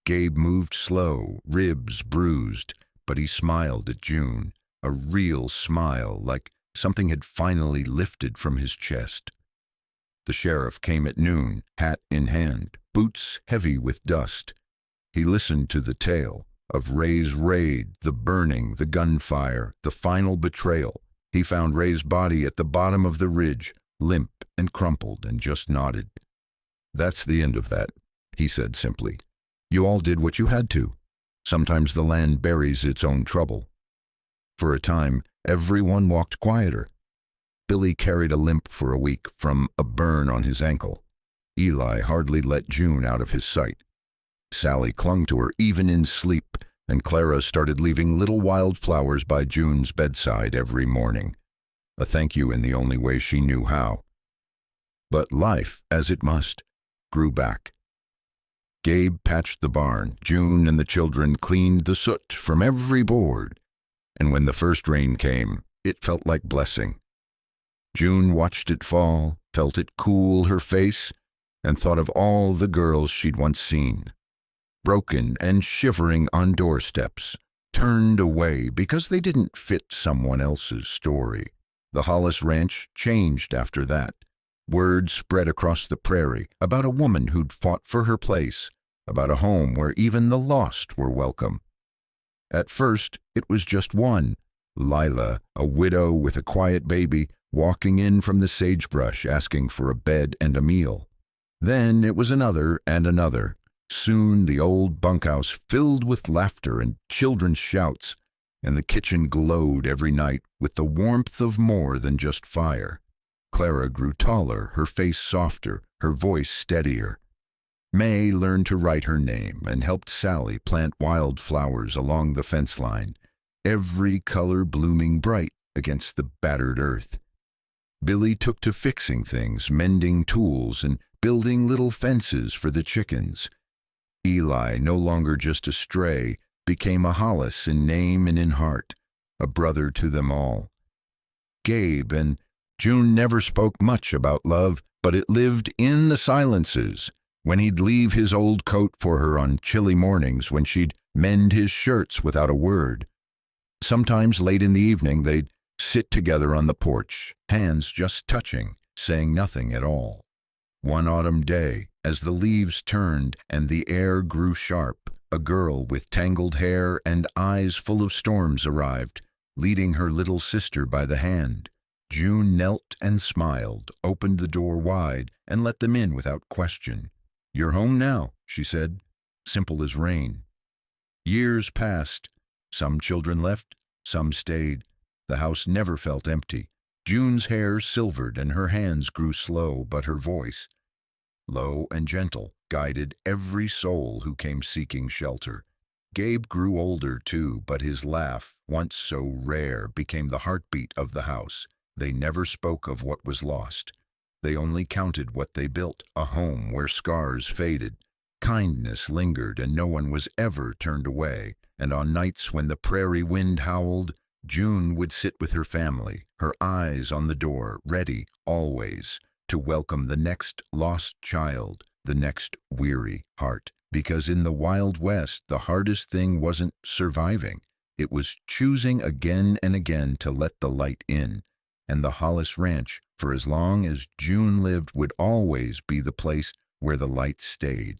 Gabe moved slow, ribs bruised, but he smiled at June, a real smile, like something had finally lifted from his chest. The sheriff came at noon, hat in hand, boots heavy with dust. He listened to the tale of Ray's raid, the burning, the gunfire, the final betrayal. He found Ray's body at the bottom of the ridge, limp and crumpled, and just nodded. "That's the end of that," he said simply. "You all did what you had to. Sometimes the land buries its own trouble." For a time, everyone walked quieter. Billy carried a limp for a week from a burn on his ankle. Eli hardly let June out of his sight. Sally clung to her even in sleep, and Clara started leaving little wildflowers by June's bedside every morning. A thank you in the only way she knew how. But life, as it must, grew back. Gabe patched the barn. June and the children cleaned the soot from every board. And when the first rain came, it felt like blessing. June watched it fall, felt it cool her face, and thought of all the girls she'd once seen, broken and shivering on doorsteps, turned away because they didn't fit someone else's story. The Hollis Ranch changed after that. Word spread across the prairie about a woman who'd fought for her place, about a home where even the lost were welcome. At first, it was just one, Lila, a widow with a quiet baby, walking in from the sagebrush asking for a bed and a meal. Then it was another and another. Soon the old bunkhouse filled with laughter and children's shouts, and the kitchen glowed every night with the warmth of more than just fire. Clara grew taller, her face softer, her voice steadier. May learned to write her name and helped Sally plant wildflowers along the fence line, every color blooming bright against the battered earth. Billy took to fixing things, mending tools, and building little fences for the chickens. Eli, no longer just a stray, became a Hollis in name and in heart, a brother to them all. Gabe and June never spoke much about love, but it lived in the silences, when he'd leave his old coat for her on chilly mornings, when she'd mend his shirts without a word. Sometimes late in the evening they'd sit together on the porch, hands just touching, saying nothing at all. One autumn day, as the leaves turned and the air grew sharp, a girl with tangled hair and eyes full of storms arrived, leading her little sister by the hand. June knelt and smiled, opened the door wide, and let them in without question. "You're home now," she said, simple as rain. Years passed. Some children left, some stayed. The house never felt empty. June's hair silvered and her hands grew slow, but her voice, low and gentle, guided every soul who came seeking shelter. Gabe grew older too, but his laugh, once so rare, became the heartbeat of the house. They never spoke of what was lost. They only counted what they built, a home where scars faded. Kindness lingered and no one was ever turned away. And on nights when the prairie wind howled, June would sit with her family, her eyes on the door, ready, always, to welcome the next lost child, the next weary heart. Because in the Wild West, the hardest thing wasn't surviving. It was choosing again and again to let the light in. And the Hollis Ranch, for as long as June lived, would always be the place where the light stayed.